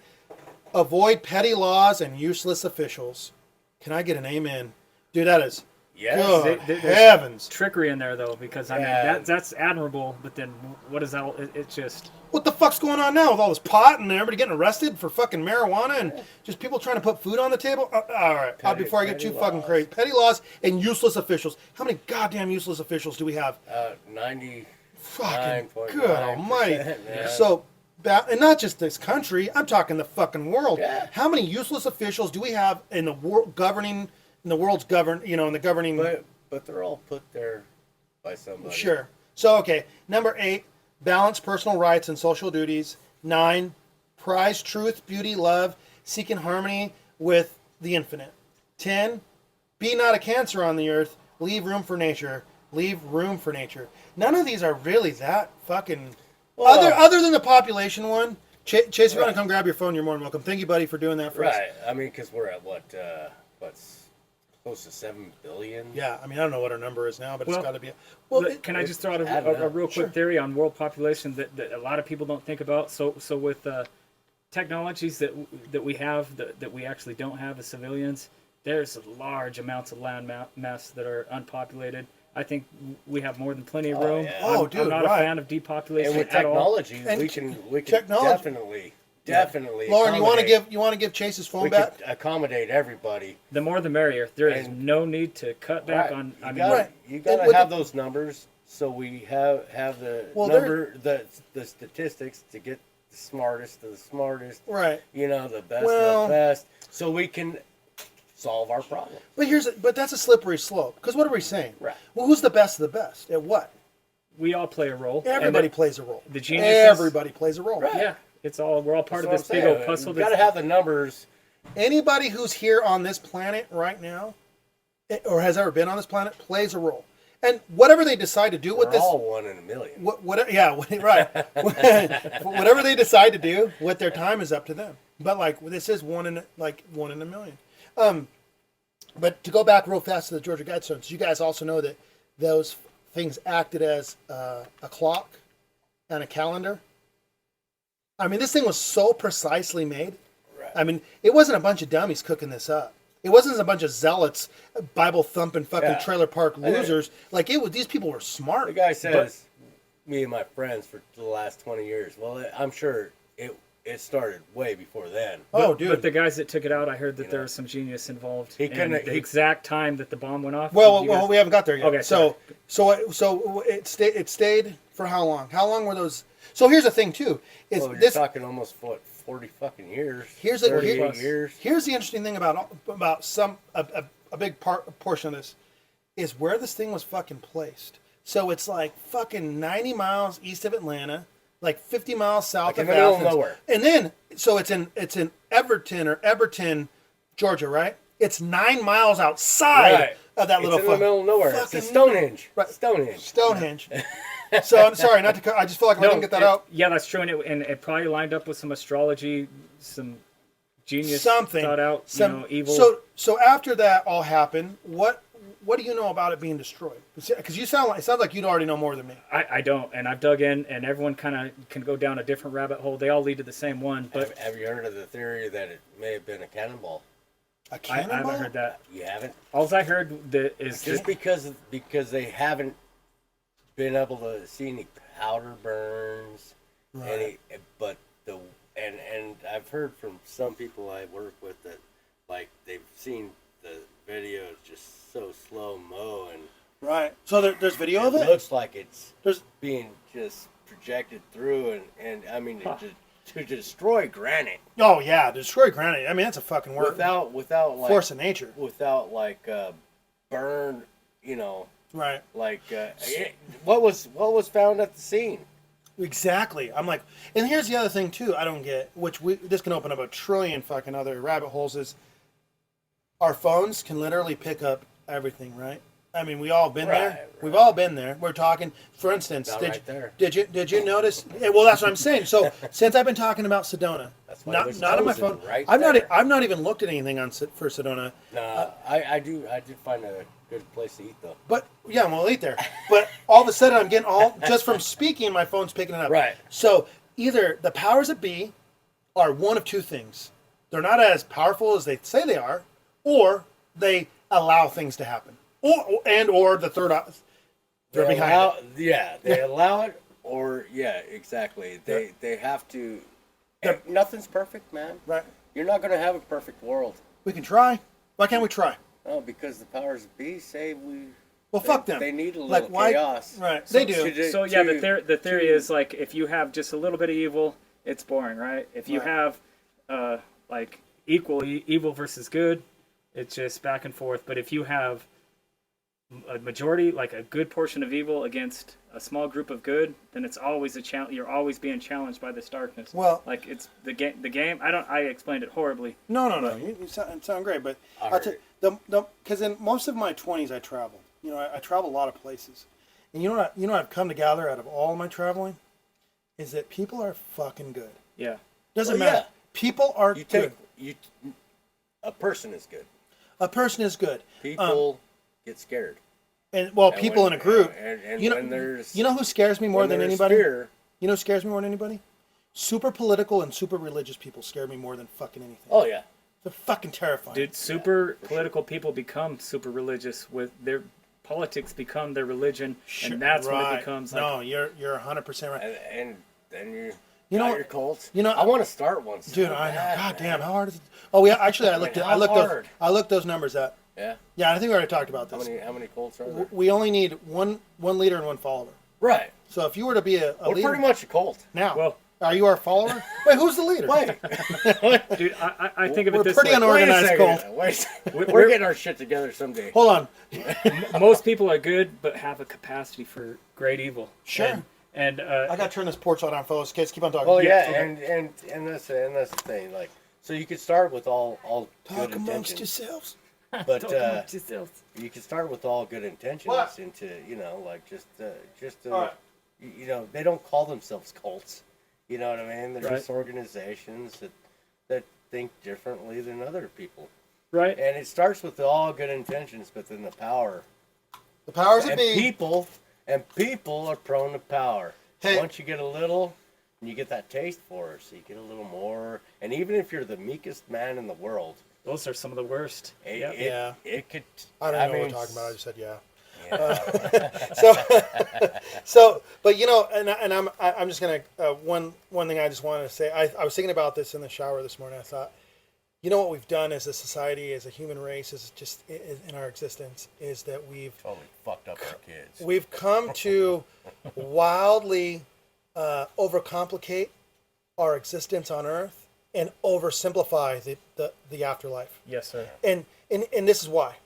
Avoid petty laws and useless officials. Can I get an amen? Dude, that is Yes. Good heavens. Trickery in there though, because I mean that's admirable. But then what is that? It's just What the fuck's going on now with all this pot and everybody getting arrested for fucking marijuana and just people trying to put food on the table? All right, before I get too fucking crazy. Petty laws and useless officials. How many goddamn useless officials do we have? 90. Fucking good almighty. So, and not just this country, I'm talking the fucking world. Yeah. How many useless officials do we have in the world governing, in the world's govern, in the governing? But they're all put there by somebody. Sure. So, okay, number 8, balance personal rights and social duties. 9, prize truth, beauty, love, seeking harmony with the infinite. 10, be not a cancer on the earth, leave room for nature. Leave room for nature. None of these are really that fucking... Other than the population one. Chase, if you want to come grab your phone, you're more than welcome. Thank you, buddy, for doing that for us. Right. I mean, because we're at what's close to 7 billion? Yeah, I mean, I don't know what our number is now, but it's got to be... Can I just throw out a real quick theory on world population that a lot of people don't think about? So with technologies that we have that we actually don't have as civilians, there's large amounts of land mass that are unpopulated. I think we have more than plenty of room. Yeah. Dude, I'm not a fan of depopulation and with at all. technology, we can definitely. Lauren, you want to give Chase's phone back? We could accommodate everybody. The more the merrier. There is no need to cut back on. You gotta have those numbers, so we have the statistics to get the smartest of the smartest. Right. The best of the best, so we can solve our problem. But that's a slippery slope. Because what are we saying? Right. Well, who's the best of the best at what? We all play a role. Everybody plays a role. The geniuses. Everybody plays a role. Right. Yeah, we're all part of this big old puzzle. You got to have the numbers. Anybody who's here on this planet right now, or has ever been on this planet, plays a role. And whatever they decide to do with this, all 1 in a million. Right. Whatever they decide to do with their time is up to them. But this is one in a million. But to go back real fast to the Georgia Guidestones, you guys also know that those things acted as a clock and a calendar. I mean, this thing was so precisely made. Right. I mean, it wasn't a bunch of dummies cooking this up. It wasn't a bunch of zealots, Bible thumping fucking trailer park losers. These people were smart. The guy says, me and my friends for the last 20 years. Well, I'm sure it started way before then. Dude. But the guys that took it out, I heard that there was some genius involved. The exact time that the bomb went off. Well, we haven't got there yet. Okay, so it stayed for how long? How long were those? So here's the thing too. You're talking almost 40 fucking years. Here's the interesting thing about a big portion of this is where this thing was fucking placed. So it's like fucking 90 miles east of Atlanta. Like 50 miles south of Athens. In the middle of nowhere. And then, so it's in Everton, Georgia, right? It's 9 miles outside of that little. It's in the middle of nowhere. It's a Stonehenge. Right. Stonehenge. So I'm sorry, not to cut. I just feel like I didn't get that out. Yeah, that's true, and it probably lined up with some astrology, some genius something thought out, evil. So after that all happened, what do you know about it being destroyed? Because it sounds like you'd already know more than me. I don't, and I've dug in, and everyone kind of can go down a different rabbit hole. They all lead to the same one. But have you heard of the theory that it may have been a cannonball? A cannonball? I haven't heard that. You haven't? All I heard is just because they haven't been able to see any powder burns, right? And I've heard from some people I work with that they've seen the video just so slow-mo and right. So there's video of it? It looks like there's being just projected through and I mean to destroy granite. Oh yeah, destroy granite. I mean that's a fucking word. Without force of nature. Without burn, right. What was found at the scene? Exactly. I'm like, and here's the other thing too I don't get, which this can open up a trillion fucking other rabbit holes, is our phones can literally pick up everything, right? I mean, we all been there. Right. We've all been there. We're talking, for instance, did you notice? Well, that's what I'm saying. So since I've been talking about Sedona, not on my phone, I've not even looked at anything for Sedona. No, I do find a good place to eat though. But yeah, we'll eat there. But all of a sudden, I'm getting just from speaking, my phone's picking it up. Right. So either the powers that be are one of two things: they're not as powerful as they say they are, or they allow things to happen. or the third eye. They're behind it. Yeah, they allow it, or exactly. They have to. Nothing's perfect, man. Right. You're not going to have a perfect world. We can try. Why can't we try? Oh, because the powers that be say we. Well, fuck them. They need a little chaos. Right. They do. So yeah, the theory is like if you have just a little bit of evil, it's boring, right? If you have like equal evil versus good, it's just back and forth. But if you have a majority, like a good portion of evil against a small group of good, then it's always a challenge. You're always being challenged by this darkness. Well, like it's the game. The game. I explained it horribly. No. You sound great, but I'll tell you, because in most of my 20s I traveled. You know, I travel a lot of places, and you know what I've come to gather out of all my traveling is that people are fucking good. Yeah. Doesn't matter. Yeah. People are good. A person is good. A person is good. People get scared. And people in a group. And you know who scares me more than anybody? Fear, you know who scares me more than anybody? Super political and super religious people scare me more than fucking anything. Oh yeah. They're fucking terrifying. Dude, super political people become super religious with their politics become their religion, and that's when it becomes. Like, no, you're 100% right. And then you know your cult. You know, I want to start one. Dude, I know. God damn, how hard is it? Oh yeah, actually, I looked those numbers up. Yeah. Yeah, I think we already talked about this. How many cults are there? We only need one leader and one follower. Right. So if you were to be a we're leader, pretty much a cult. Now, well, are you our follower? Wait, who's the leader? Wait, dude, I think of it this way. We're pretty unorganized cult. We're getting our shit together someday. Hold on. Most people are good, but have a capacity for great evil. Sure. And I gotta turn this porch light on, fellas. Kids, keep on talking. Well, yeah, okay. and that's the thing. Like, so you could start with all talk good amongst intentions. yourselves. But you can start with all good intentions into like just right. They don't call themselves cults. You know what I mean? They're right. just organizations that think differently than other people. Right. And it starts with all good intentions, but then the power. The powers that and be. People are prone to power. Hey. Once you get a little, and you get that taste for it, so you get a little more. And even if you're the meekest man in the world, those are some of the worst. It could. I don't know what we're talking about. I just said yeah. So, but I'm just gonna one thing I just wanted to say. I was thinking about this in the shower this morning. I thought, what we've done as a society, as a human race, is just in our existence, is that we've totally fucked up our kids. We've come to wildly overcomplicate our existence on Earth and oversimplify the afterlife. Yes, sir. And this is why.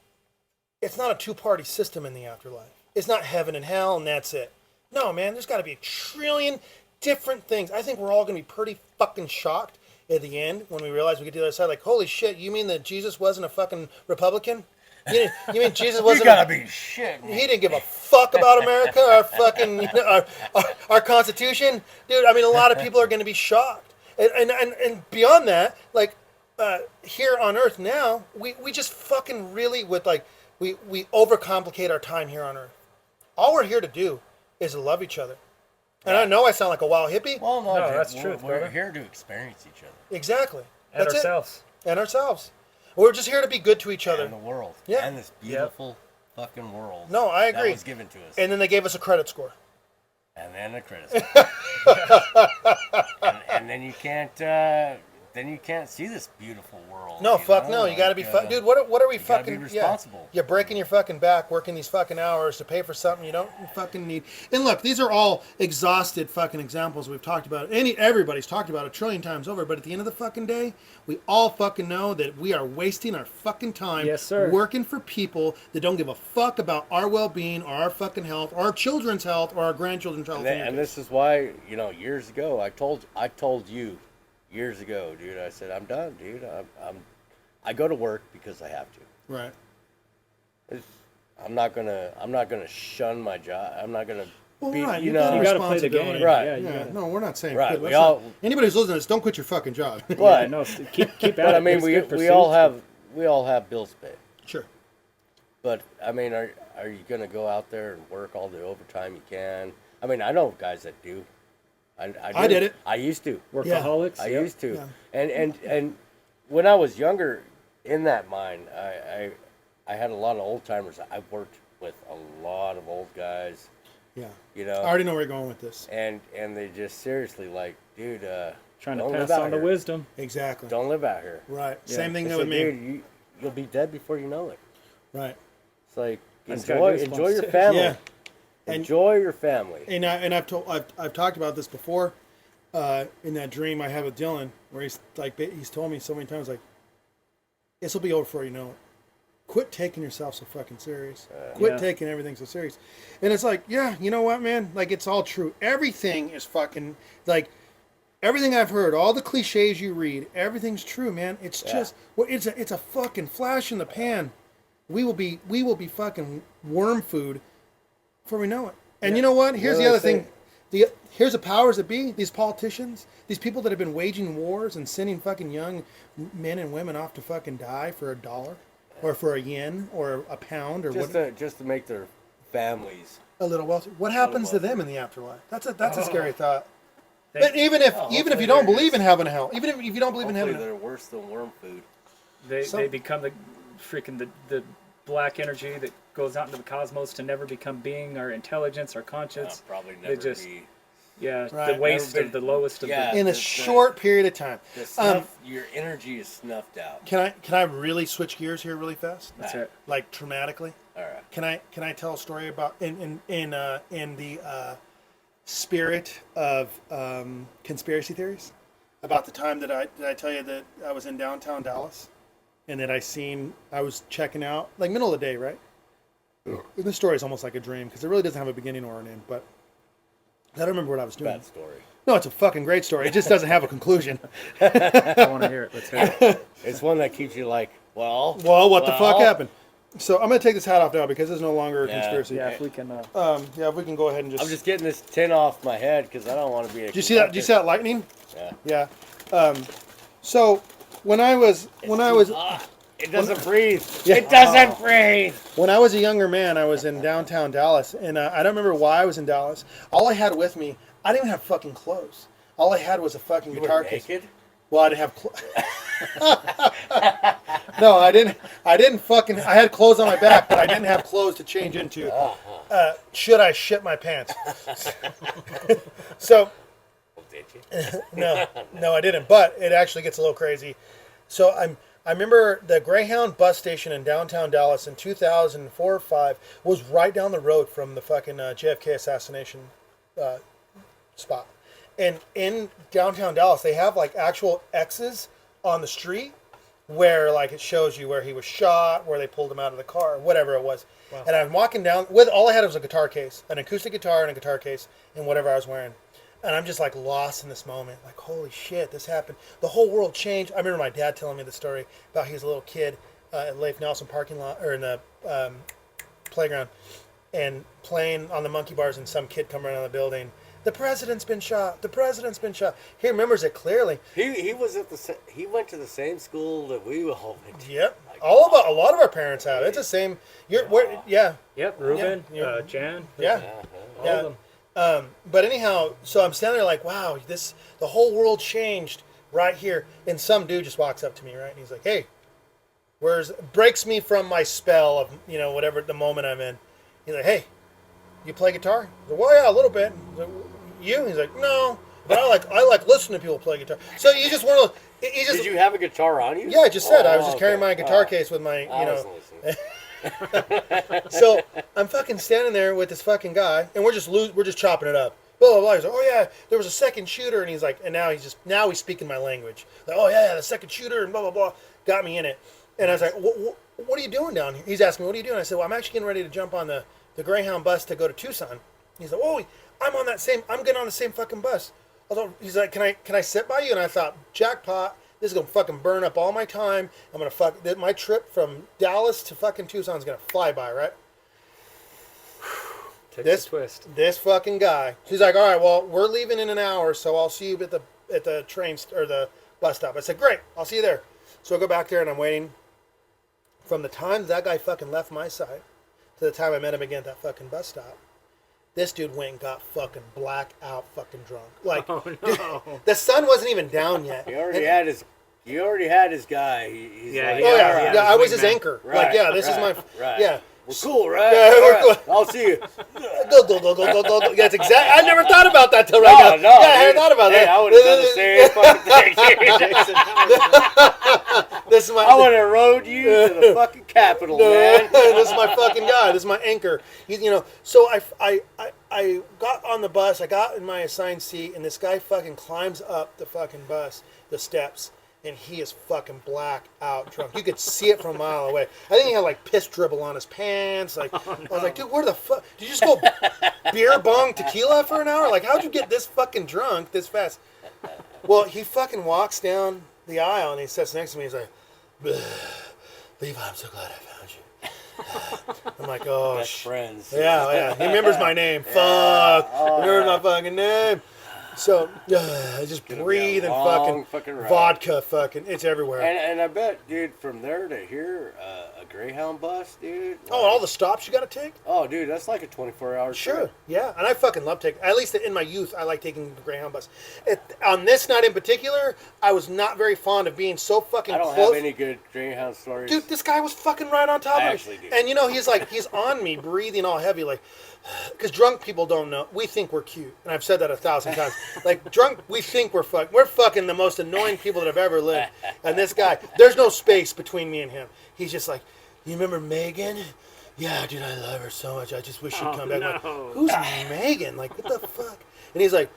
It's not a two-party system in the afterlife. It's not heaven and hell and that's it. No, man, there's got to be a trillion different things. I think we're all going to be pretty fucking shocked at the end when we realize we get to the other side. Like, holy shit, you mean that Jesus wasn't a fucking Republican? You mean Jesus wasn't? You gotta be shit. He didn't give a fuck about America, our fucking, our Constitution, dude. I mean, a lot of people are going to be shocked, and beyond that, like here on Earth now, we just fucking really we overcomplicate our time here on Earth. All we're here to do is to love each other. And I know I sound like a wild hippie. Well, no, that's true. We're here to experience each other. Exactly. And ourselves. And ourselves. We're just here to be good to each other. And the world. Yeah. And this beautiful fucking world. No, I agree. That was given to us. And then they gave us a credit score. And then a credit score. and then you can't see this beautiful world. No, fuck no. You gotta be dude, what are we fucking... You gotta be responsible. You're breaking your fucking back working these fucking hours to pay for something you don't fucking need. And look, these are all exhausted fucking examples we've talked about. Everybody's talked about a trillion times over, but at the end of the fucking day, we all fucking know that we are wasting our fucking time working for people that don't give a fuck about our well-being or our fucking health or our children's health or our grandchildren's health. And this is why, years ago, I told you, years ago, dude, I said, I'm done, dude. I go to work because I have to. Right. I'm not gonna shun my job. I'm not gonna be, right. you gotta play the game. Right. Yeah, no, we're not saying right. Anybody who's listening to this, don't quit your fucking job. But no, keep at but it. I mean, we all have bills to pay. Sure. But I mean, are you gonna go out there and work all the overtime you can? I mean, I know guys that do. I did it. I used to. Workaholics. I used to. Yeah. And when I was younger, in that mind, I had a lot of old timers. I worked with a lot of old guys. Yeah. You know. I already know where you're going with this. And they just seriously like, dude, trying to don't pass live out on the here. wisdom. Exactly. Don't live out here. Right. Yeah. Same thing It's with like, me. dude, you'll be dead before you know it. Right. It's like That's got enjoy goosebumps your too. family. Yeah. Enjoy your family. And I've talked about this before. In that dream I had with Dylan, where he's told me so many times, like, this will be over before you know it. Quit taking yourself so fucking serious. Quit taking everything so serious. And it's like, yeah, you know what, man? Like, it's all true. Everything is fucking, like, everything I've heard, all the cliches you read, everything's true, man. It's just, well, it's a fucking flash in the pan. We will be fucking worm food before we know it. And you know what? Here's the other thing. Here's the powers that be, these politicians, these people that have been waging wars and sending fucking young men and women off to fucking die for $1 or for $1 or a pound or just to make their families a little wealthy. What happens to them in the afterlife? That's a scary thought. But even if you don't believe in heaven and hell, even if you don't believe in heaven, they're worse than worm food. They become the black energy that goes out into the cosmos to never become being or intelligence or conscience. Probably never be. Yeah, Right. the waste of the lowest of the... in a short period of time. Your energy is snuffed out. Can I really switch gears here really fast? That's it. Like traumatically? All right. Can I tell a story about in the spirit of conspiracy theories about the time did I tell you that I was in downtown Dallas and that I was checking out like middle of the day, right? And the story is almost like a dream because it really doesn't have a beginning or an end, but I don't remember what I was doing. Bad story. No, it's a fucking great story. It just doesn't have a conclusion. I want to hear it. Let's hear it. It's one that keeps you like, well, what the fuck happened? So I'm going to take this hat off now because it's no longer a conspiracy. Yeah, if we can... if we can go ahead and just... I'm just getting this tin off my head because I don't want to be a... Do you see that? Do you see that lightning? Yeah. Yeah. So when I was... It doesn't breathe. Yeah. It doesn't breathe. When I was a younger man, I was in downtown Dallas, and I don't remember why I was in Dallas. All I had with me, I didn't even have fucking clothes. All I had was a fucking guitar case. Naked? Well, I didn't have clothes. No, I didn't fucking... I had clothes on my back, but I didn't have clothes to change into. Should I shit my pants? So... Did you? No, I didn't. But it actually gets a little crazy. So I remember the Greyhound bus station in downtown Dallas in 2004 or 5 was right down the road from the fucking JFK assassination spot. And in downtown Dallas, they have like actual X's on the street where like it shows you where he was shot, where they pulled him out of the car, whatever it was. Wow. And I'm walking down with all I had was a guitar case, an acoustic guitar and a guitar case, and whatever I was wearing. And I'm just like lost in this moment. Like, holy shit, this happened. The whole world changed. I remember my dad telling me the story about he was a little kid at Leif Nelson parking lot, or in the playground, and playing on the monkey bars, and some kid come around the building. The president's been shot. The president's been shot. He remembers it clearly. He was at he went to the same school that we all went to. Yep. Like, a lot of our parents have. It's the same. Yeah. Yep. Ruben, Jan. Yeah. All of them. But anyhow, so I'm standing there like, wow, the whole world changed right here. And some dude just walks up to me, right? And he's like, hey, breaks me from my spell of, whatever the moment I'm in. He's like, hey, you play guitar? I said, well, yeah, a little bit. Like, you? He's like, no, but I like listening to people play guitar. So you just want to, Did you have a guitar on you? Yeah, I just said, I was just carrying my guitar case with my, So I'm fucking standing there with this fucking guy, and we're just chopping it up. Blah blah blah. He's like, oh yeah, there was a second shooter, and he's like, and now he's speaking my language. Like, oh yeah, the second shooter, and blah blah blah, got me in it. And I was like, what are you doing down here? He's asking me, what are you doing? I said, well, I'm actually getting ready to jump on the Greyhound bus to go to Tucson. He's like, oh, I'm getting on the same fucking bus. He's like, can I sit by you? And I thought, jackpot. This is going to fucking burn up all my time. I'm going to my trip from Dallas to fucking Tucson is going to fly by, right? Takes a twist. This fucking guy. He's like, all right, well, we're leaving in an hour, so I'll see you at the train or the bus stop. I said, great, I'll see you there. So I go back there and I'm waiting. From the time that guy fucking left my side to the time I met him again at that fucking bus stop, this dude went and got fucking black out fucking drunk. Like, oh, no. Dude, the sun wasn't even down yet. He already had his You already had his guy. He's Yeah, like, Oh yeah, "All right, yeah. I was his wingman. anchor. Right, Like, yeah, this is my. right. Yeah. We're cool, right? Yeah, we're All right, cool. I'll see you. Go. Yeah, it's exact. I never thought about that till right No, now. no, Yeah, I hadn't dude. thought about Hey, that. I would have done the same fucking thing. This is my. I would have rode you to the fucking Capitol, man. This is my fucking guy. This is my anchor. So I got on the bus. I got in my assigned seat, and this guy fucking climbs up the fucking bus, the steps, and he is fucking black out drunk. You could see it from a mile away. I think he had like piss dribble on his pants. Like, I was like, dude, where the fuck? Did you just go beer bong tequila for an hour? Like, how'd you get this fucking drunk this fast? Well, he fucking walks down the aisle and he sits next to me. He's like, Levi, I'm so glad I found you. I'm like, oh, Best friends. yeah. He remembers my name. Fuck. He remembers my fucking name. So, I just breathe and fucking ride. vodka fucking, it's everywhere. And I bet, dude, from there to here, a Greyhound bus, dude. Oh, all the stops you got to take? Oh, dude, that's like a 24-hour Sure, trip. yeah. And I fucking love taking, at least in my youth, I like taking the Greyhound bus. On this night in particular, I was not very fond of being so fucking I don't close. have any good Greyhound stories. Dude, this guy was fucking right on top I of me. actually do. And he's on me, breathing all heavy, like, because drunk people don't know. We think we're cute, and I've said that 1,000 times. Like drunk, we think we're fucking the most annoying people that have ever lived. And this guy, there's no space between me and him. He's just like, you remember Megan? Yeah, dude, I love her so much. I just wish she'd come back. I'm like, who's Megan? Like, what the fuck? And he's like,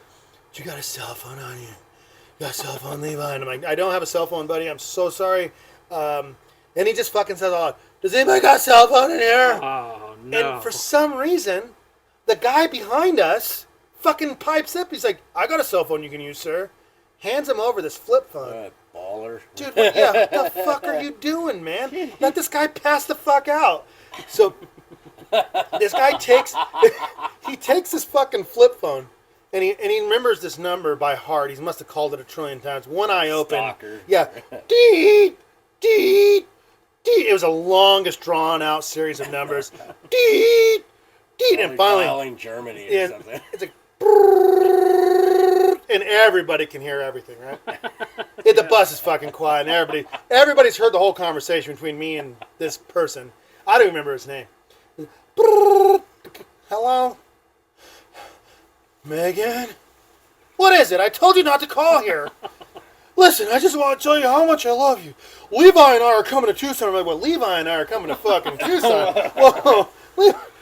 you got a cell phone on you? You got a cell phone, Levi? And I'm like, I don't have a cell phone, buddy. I'm so sorry. And he just fucking says, "Oh, does anybody got a cell phone in here?" Oh, no. And for some reason, the guy behind us fucking pipes up. He's like, I got a cell phone you can use, sir. Hands him over this flip phone. Baller. Dude, what the fuck are you doing, man? Let this guy pass the fuck out. So, this guy takes this fucking flip phone, and he remembers this number by heart. He must have called it 1 trillion times. One eye open. Stalker. Yeah. Deet, deet, deet. It was the longest drawn out series of numbers. Deet, deet. And finally, dialing Germany or something. it's like, and everybody can hear everything, right? The bus is fucking quiet, and everybody's heard the whole conversation between me and this person. I don't remember his name. Hello? Megan? What is it? I told you not to call here. Listen, I just want to tell you how much I love you. Levi and I are coming to Tucson. I'm like, well, Levi and I are coming to fucking Tucson. Whoa,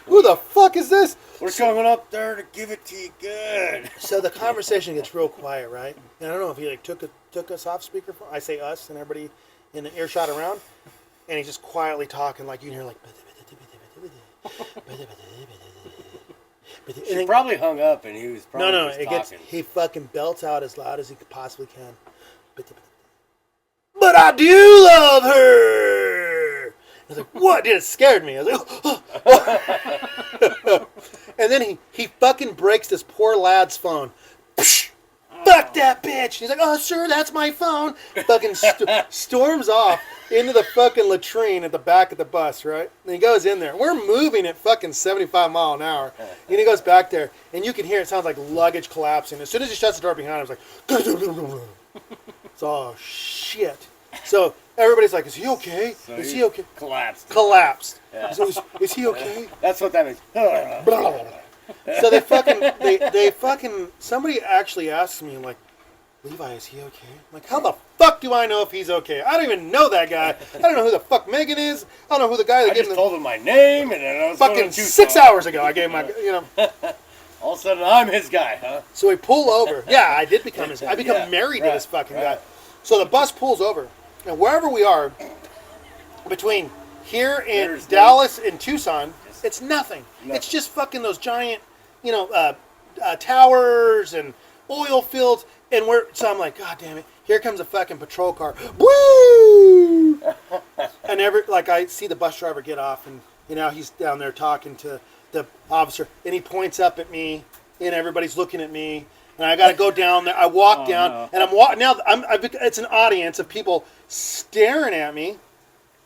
who the fuck is this? We're coming up there to give it to you good. So the conversation gets real quiet, right? And I don't know if he like took us off speakerphone. I say us and everybody in the earshot around, and he's just quietly talking, like you can hear like. She probably hung up, and he was probably just talking. He fucking belts out as loud as he possibly can. But I do love her. I was like, what? Dude, it scared me. I was like, and then he fucking breaks this poor lad's phone. Fuck that bitch. He's like, oh, sure, that's my phone. Fucking storms off into the fucking latrine at the back of the bus, right? And he goes in there. We're moving at fucking 75 mile an hour. And he goes back there, and you can hear it sounds like luggage collapsing. As soon as he shuts the door behind him, it's like, it's oh, shit. So everybody's like, is he okay? So is he okay? Collapsed. Yeah. So is he okay? That's what that means. So they fucking, somebody actually asks me, like, Levi, is he okay? I'm like, how the fuck do I know if he's okay? I don't even know that guy. I don't know who the fuck Megan is. I don't know who the guy that gave him told him my name, and then I was fucking 6 hours ago. I gave him my, All of a sudden, I'm his guy, huh? So we pull over. Yeah, I did become his. I become married to this fucking guy. So the bus pulls over, and wherever we are, between here and Dallas and Tucson, it's nothing. It's just fucking those giant, towers and oil fields. And so I'm like, God damn it! Here comes a fucking patrol car. Woo! And I see the bus driver get off, and he's down there talking to the officer, and he points up at me, and everybody's looking at me, and I got to go down there. I walk down, and I'm walking now. It's an audience of people staring at me.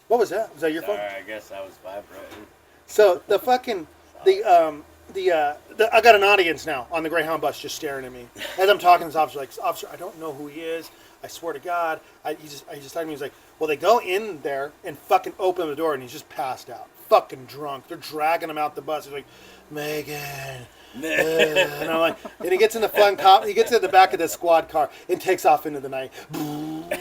What was that? Was that your phone? I guess I was vibrating. So the fucking I got an audience now on the Greyhound bus just staring at me as I'm talking to this officer. Like, officer, I don't know who he is. I swear to God. He just talked to me. He's like, well, they go in there and fucking open the door, and he's just passed out, fucking drunk. They're dragging him out the bus. He's like, Megan. And I'm like, and he gets in the he gets in the back of the squad car and takes off into the night. And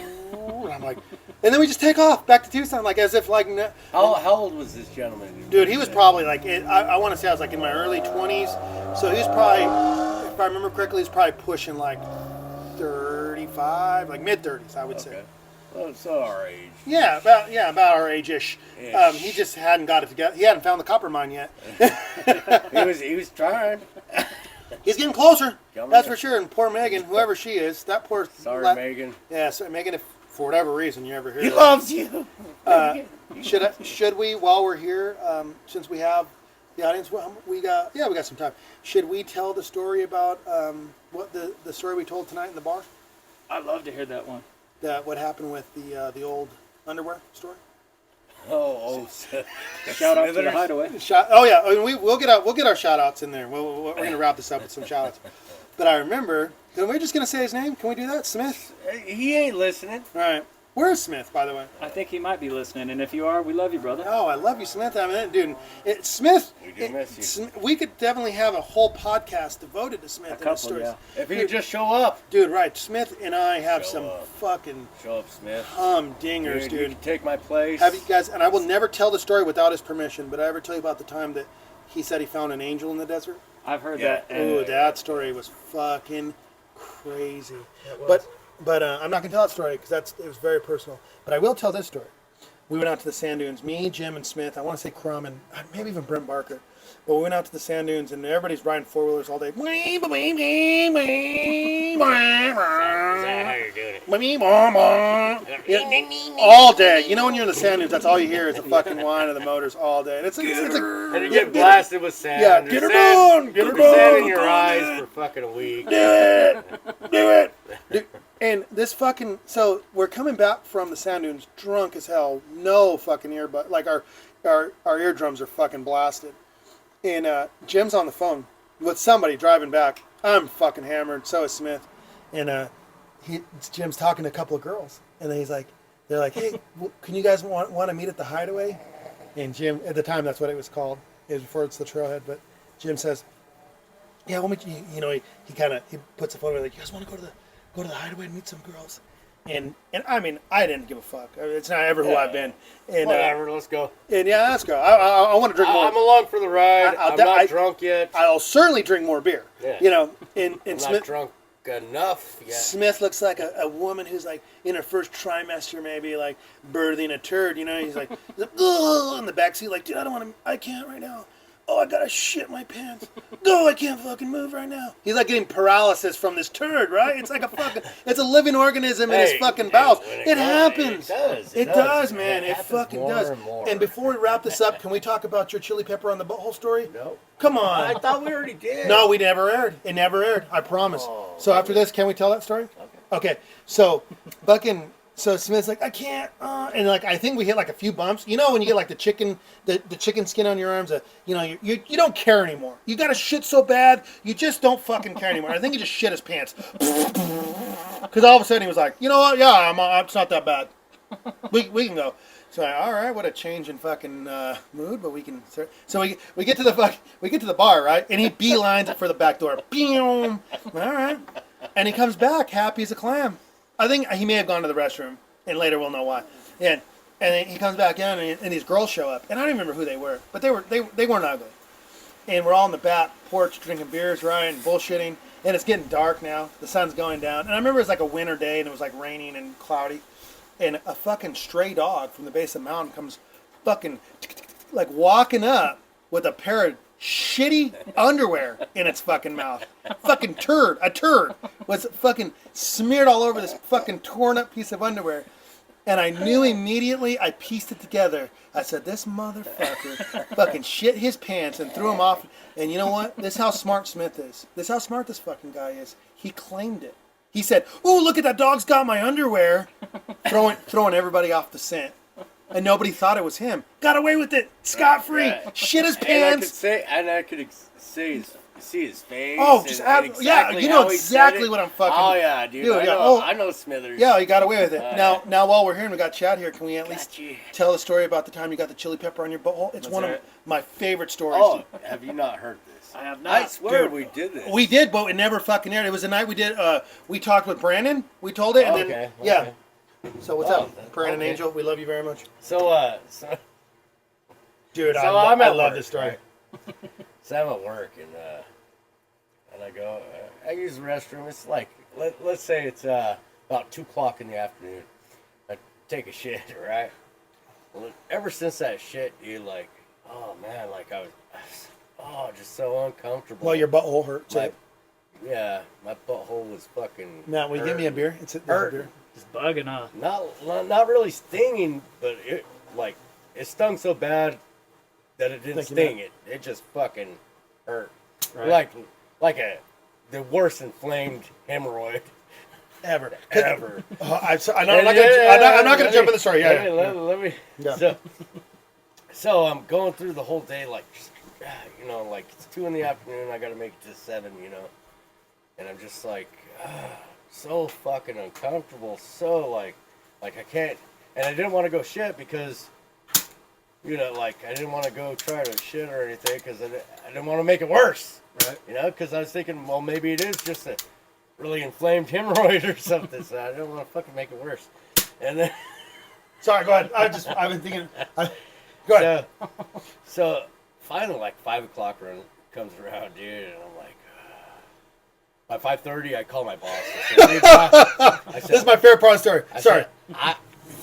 I'm like, and then we just take off back to Tucson, like as if like. How old was this gentleman? Dude, he was probably like, I want to say I was like in my early 20s. So he was probably, if I remember correctly, he's probably pushing like 35, like mid 30s, I would say. Well, so our age. Yeah, about our age-ish. He just hadn't got it together. He hadn't found the copper mine yet. he was trying. He's getting closer. That's for sure. And poor Megan, whoever she is, that poor. Sorry, Megan. Yeah, so Megan, if for whatever reason you ever hear. He loves you. Should we, while we're here, since we have the audience, we got some time. Should we tell the story about what the story we told tonight in the bar? I'd love to hear that one. What happened with the old underwear story? Shout out to the Hideaway. We'll get our shout outs in there. We're gonna wrap this up with some shout outs. But I remember, we're just gonna say his name. Can we do that, Smith? He ain't listening. All right. Where's Smith, by the way? I think he might be listening, and if you are, we love you, brother. Oh, I love you, Smith. I mean, dude, Smith. We do miss you. We could definitely have a whole podcast devoted to Smith and his stories. Yeah. If he could just show up. Dude, right. Smith and I have fucking show up, Smith. Dingers, dude. You can take my place. Have you guys? And I will never tell the story without his permission. But I ever tell you about the time that he said he found an angel in the desert? I've heard that. Oh, that story was fucking crazy. But I'm not gonna tell that story because it was very personal. But I will tell this story. We went out to the sand dunes, me, Jim, and Smith. I want to say Crum and maybe even Brent Barker. But we went out to the sand dunes and everybody's riding four wheelers all day. Is that how you're doing it? All day. You know when you're in the sand dunes, that's all you hear is the fucking whine of the motors all day. And and you get blasted with sand. Yeah, get her done. Get her done. Sand in your eyes for fucking a week. Do it. And this fucking, so we're coming back from the sand dunes drunk as hell, no fucking earbud, like our eardrums are fucking blasted. And Jim's on the phone with somebody driving back. I'm fucking hammered, so is Smith. And Jim's talking to a couple of girls. And then they're like, hey, can you guys want to meet at the Hideaway? And Jim, at the time that's what it was called. It was before it's the Trailhead. But Jim says, yeah, he puts the phone away, like, you guys want to go to the Hideaway and meet some girls? And I mean, I didn't give a fuck. It's not ever who I've been. And, whatever, let's go. And yeah, let's go. I want to drink more. I'm along for the ride. I'm not drunk yet. I'll certainly drink more beer. Yeah. You know, and I'm Smith, not drunk enough yet. Smith looks like a woman who's like in her first trimester, maybe like birthing a turd. You know, he's like, ugh, in the backseat, like, dude, I can't right now. Oh, I gotta shit my pants. No, I can't fucking move right now. He's like getting paralysis from this turd, right? It's like it's a living organism in his fucking bowels. It happens. It does, man. It fucking does. And And before we wrap this up, can we talk about your chili pepper on the butthole story? No. Come on. I thought we already did. No, we never aired. It never aired. I promise. Oh, so after this, can we tell that story? Okay. So, so Smith's like, I can't, and like I think we hit like a few bumps. You know when you get like the chicken skin on your arms, you don't care anymore. You got to shit so bad, you just don't fucking care anymore. I think he just shit his pants. Because all of a sudden he was like, you know what? Yeah, it's not that bad. We can go. So all right, what a change in fucking mood, but we can. So we get to the bar, right? And he beelines it for the back door. Boom. All right, and he comes back happy as a clam. I think he may have gone to the restroom, and later we'll know why. And then he comes back in, and these girls show up, and I don't even remember who they were, but they weren't ugly. And we're all on the back porch drinking beers, right, and bullshitting. And it's getting dark now. The sun's going down, and I remember it was like a winter day, and it was like raining and cloudy. And a fucking stray dog from the base of the mountain comes fucking like walking up with a pair of shitty underwear in its fucking mouth. A turd was fucking smeared all over this fucking torn up piece of underwear. And I knew immediately, I pieced it together. I said, this motherfucker fucking shit his pants and threw him off. And you know what? This is how smart Smith is. This is how smart this fucking guy is. He claimed it. He said, "Ooh, look at that dog's got my underwear," throwing everybody off the scent, and nobody thought it was him. Got away with it, scot-free. Shit his pants. And I could say see his face. Oh, just exactly you know how he exactly said it. what I'm fucking. Oh yeah, dude. I know Smithers. Yeah, you got away with it. Now while we're here and we got Chad here, can we at least you. tell the story about the time you got the chili pepper on your butthole? It's one of my favorite stories. Oh, have you not heard this? I have not. I swear Dude, we did this. We did, but it never fucking aired. It was the night we did. We talked with Brandon. We told it, and then yeah. So what's up, Brandon Angel? We love you very much. So dude, I love this story. Right? So I'm at work and I go. I use the restroom. It's like let's say it's about 2:00 in the afternoon. I take a shit, right? Well, ever since that shit, dude, like, oh man, like I was just so uncomfortable. Well, your butthole hurt. Yeah, my butthole was fucking. Matt, will you give me a beer? It's a beer. It's bugging, huh? Not really stinging, but it stung so bad that it didn't sting. It just fucking hurt. Right. Like the worst inflamed hemorrhoid ever. I'm not gonna jump in the story. Let me. So I'm going through the whole day like it's 2 in the afternoon. I got to make it to 7, and I'm just like so fucking uncomfortable. So like I can't, and I didn't want to go shit because I didn't want to go try to shit or anything because I didn't want to make it worse. Right. Because I was thinking, well, maybe it is just a really inflamed hemorrhoid or something. So I didn't want to fucking make it worse. And then, sorry, go ahead. I've been thinking. Go ahead. So finally, like 5 o'clock comes around, dude, and I'm like, by 5:30, I call my boss. I said, this is my favorite part of the story. Sorry.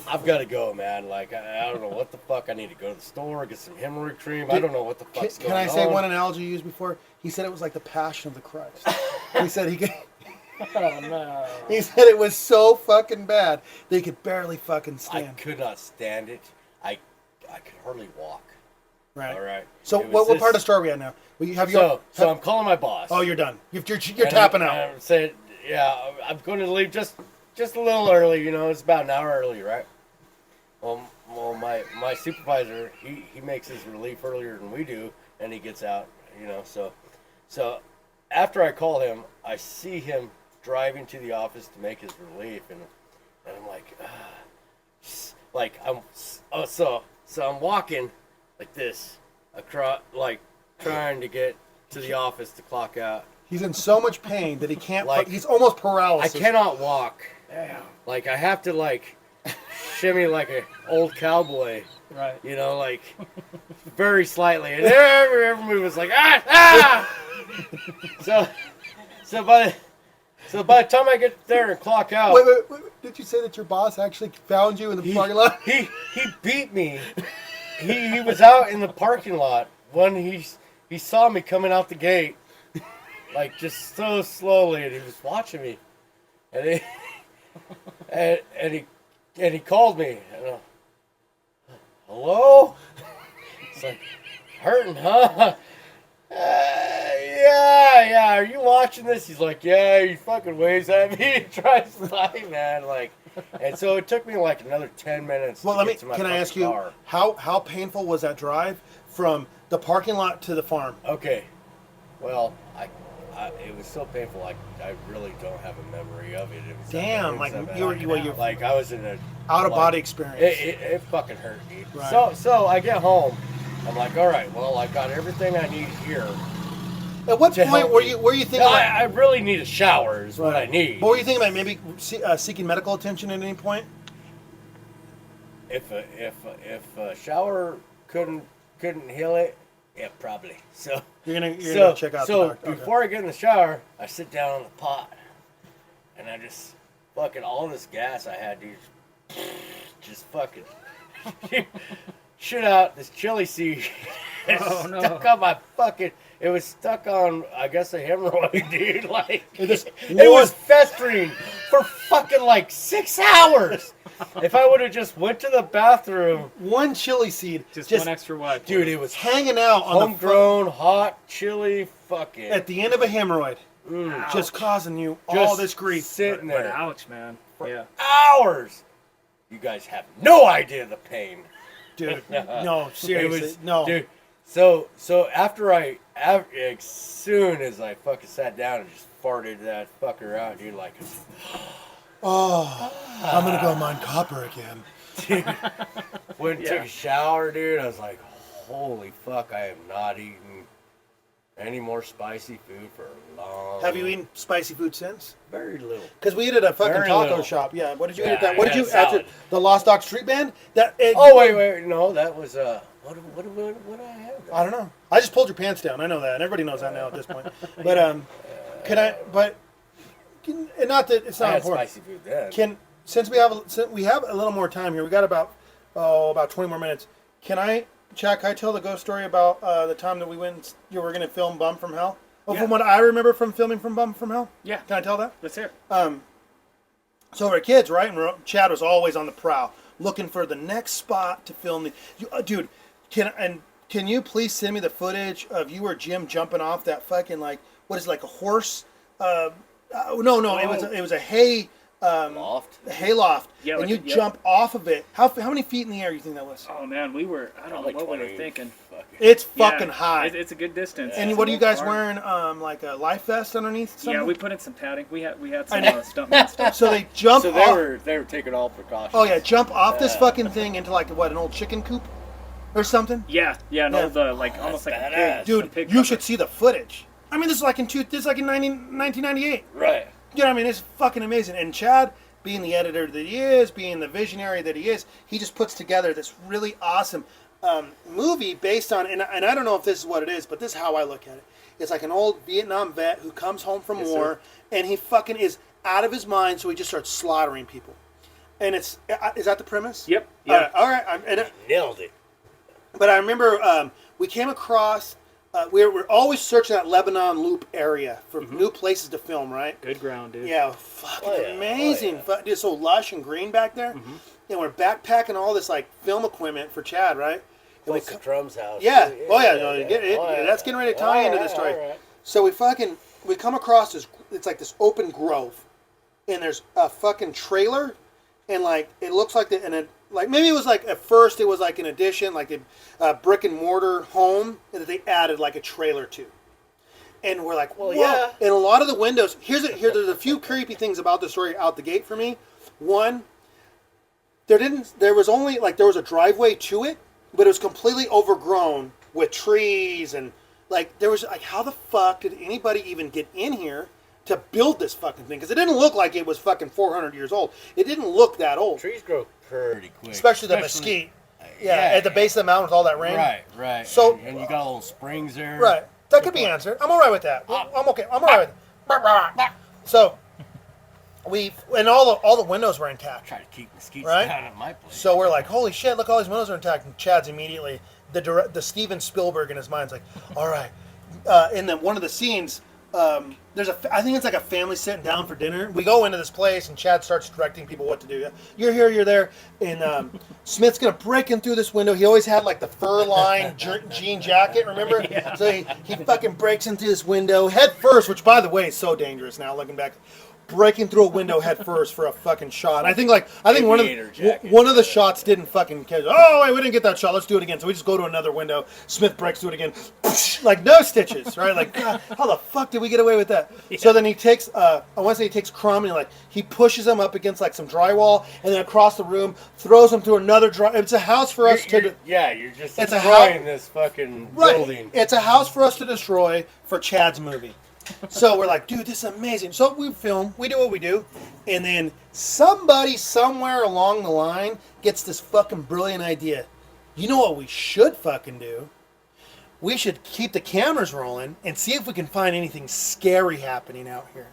I've got to go, man. Like, I don't know what the fuck. I need to go to the store, get some hemorrhoid cream. I don't know what the fuck's going on. Can I say one analogy you used before? He said it was like the Passion of the Christ. He said he could. Oh, no. He said it was so fucking bad that he could barely fucking stand. I could not stand it. I could hardly walk. Right. All right. So what part of the story are we at now? So I'm calling my boss. Oh, you're done. You're tapping out. I'm saying, yeah, I'm going to leave just a little early. It's about an hour early, right? Well, my supervisor, he makes his relief earlier than we do, and he gets out. So after I call him, I see him driving to the office to make his relief, and I'm like, so I'm walking like this across, like trying to get to the office to clock out. He's in so much pain that he can't. He's almost paralysis. I cannot walk. Damn. Like I have to shimmy like an old cowboy. Right. Very slightly, and every move is like So by the time I get there and clock out, wait. Did you say that your boss actually found you in the parking lot? He beat me. He was out in the parking lot when he saw me coming out the gate, like just so slowly, and he was watching me, and he called me. And, hello? It's like, hurting, huh? Yeah. Are you watching this? He's like, yeah. He fucking waves at me and tries to fight, man. And so it took me another 10 minutes. Well, can I ask you car. how painful was that drive from the parking lot to the farm? Okay. Well, it was so painful. I really don't have a memory of it. It was damn, you're I was in a out of body experience. It fucking hurt, dude. Right. So I get home. I'm like, all right, well, I've got everything I need here. At what point were you thinking? I really need a shower. Is what I need. What were you thinking about? Maybe seeking medical attention at any point? If a shower couldn't heal it, yeah, probably. So you're gonna check out. So the doctor. before I get in the shower, I sit down on the pot, and I just fucking all this gas I had, dude, just fucking shoot out this chili seed. Stuck on my fucking. It was stuck on, I guess, a hemorrhoid, dude. It was festering for fucking 6 hours. If I would have just went to the bathroom, one chili seed, just one extra wipe, dude. It was hanging out on homegrown hot chili, fucking at the end of a hemorrhoid, just causing you all this grief, sitting there. Ouch, man. For hours. You guys have no idea the pain. Dude. No, seriously, no, dude. So after I as soon as I fucking sat down and just farted that fucker out, dude, like, oh, I'm gonna go mine copper again. dude, went and took a shower, dude. I was like, holy fuck, I have not eaten any more spicy food for a long. Have you eaten spicy food since? Very little. Because we ate at a fucking Very taco little. shop. Yeah. What did you Yeah, eat at that? What I did you had salad. after the Lost Dog Street Band? Oh wait, no, that was what did I have? I don't know. I just pulled your pants down. I know that. And everybody knows that now at this point. But can I? But and not that it's I not had important. spicy food then. Since we have a little more time here, we got about 20 more minutes. Chad, can I tell the ghost story about the time that you were going to film Bum from Hell? Oh, from what I remember from filming from Bum from Hell? Yeah. Can I tell that? Let's hear. So we're kids, right? And Chad was always on the prowl, looking for the next spot to film. Dude, can you please send me the footage of you or Jim jumping off that fucking, like, what is it, like a horse? No, it was a hay... Loft? hay loft, Yeah, and like you jump off of it. How many feet in the air do you think that was? Oh man, I don't know Like what we 20 were thinking. It's Yeah, fucking high. It's a good distance. And It's what a are you little guys far. wearing? Like a life vest underneath? Something? Yeah, we put in some padding. We had I some know. stuntman stuff. So they jump So off. they were taking all precautions. Oh yeah, jump off this fucking thing into like an old chicken coop or something. Yeah, an Yeah. old like almost like a badass. pig. Dude, a pig you cover. should see the footage. I mean, this is like in 1998. Right. You know what I mean? It's fucking amazing. And Chad, being the editor that he is, being the visionary that he is, he just puts together this really awesome movie based on, and I don't know if this is what it is, but this is how I look at it. It's like an old Vietnam vet who comes home from war, and he fucking is out of his mind, so he just starts slaughtering people. And is that the premise? Yep. Yeah. All right. Nailed it. But I remember we came across, we were always searching that Lebanon Loop area for new places to film, right? Good ground, dude. Yeah, fucking Oh, yeah. amazing. Oh, It's so lush and green back there. And we're backpacking all this like film equipment for Chad, right? And What's the drum's house? yeah. too. Oh yeah. No, that's getting ready to tie into this story. So we come across this. It's like this open grove, and there's a fucking trailer, and like it looks like like maybe it was like at first it was like an addition, like a brick and mortar home that they added like a trailer to. And we're like, whoa. yeah. And a lot of the windows, there's a few creepy things about the story out the gate for me. One, there was a driveway to it, but it was completely overgrown with trees and like there was like, how the fuck did anybody even get in here to build this fucking thing? Because it didn't look like it was fucking 400 years old. It didn't look that old. Trees grow pretty quick. Especially the mesquite. Yeah, at the base of the mountain with all that rain. Right. So- and you got little springs there. Right. That could be answered. I'm all right with that. I'm okay. I'm all right with it. So, and all the windows were intact. Try to keep mosquitoes Right? down at my place. So we're like, holy shit, look, all these windows are intact. And Chad's immediately, the Steven Spielberg in his mind's like, all right. In one of the scenes, I think it's like a family sitting down for dinner. We go into this place and Chad starts directing people what to do. You're here, you're there. And Smith's going to break in through this window. He always had like the fur-lined jean jacket, remember? Yeah. So he fucking breaks in through this window head first, which by the way is so dangerous now looking back. Breaking through a window head first for a fucking shot. I think Aviator jacket. one of the shots didn't fucking catch. Oh wait, we didn't get that shot. Let's do it again. So we just go to another window. Smith breaks through it again. Like no stitches, right? Like God, how the fuck did we get away with that? Yeah. So then he takes I want to say he takes Crumb and he pushes him up against like some drywall and then across the room throws him through another It's a house for us to. You're just It's destroying this fucking building. It's a house for us to destroy for Chad's movie. So we're like, dude, this is amazing. So we film, we do what we do, and then somebody somewhere along the line gets this fucking brilliant idea. You know what we should fucking do? We should keep the cameras rolling and see if we can find anything scary happening out here.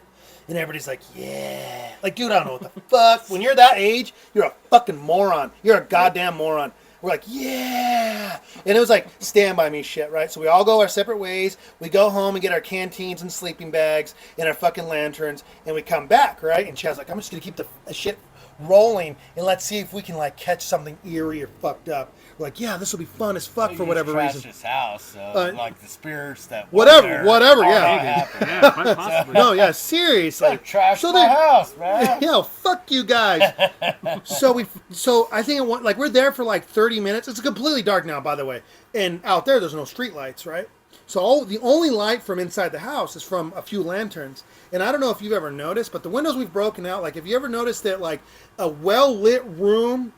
And everybody's like, yeah. Like, dude, I don't know what the fuck. When you're that age, you're a fucking moron. You're a goddamn moron. We're like, yeah. And it was like Stand By Me shit, right? So we all go our separate ways. We go home and get our canteens and sleeping bags and our fucking lanterns. And we come back, right? And Chad's like, I'm just going to keep the shit rolling and let's see if we can like catch something eerie or fucked up. We're like, yeah, this will be fun as fuck for whatever reason. This house, so like the spirits that whatever, yeah. Yeah, quite possibly. No, yeah, seriously. Trash So my they- house, man. Yeah, fuck you guys. So I think we're there for like 30 minutes. It's completely dark now, by the way. And out there's no street lights, right? So the only light from inside the house is from a few lanterns. And I don't know if you've ever noticed, but the windows we've broken out, like, have you ever noticed that, like, a well-lit room,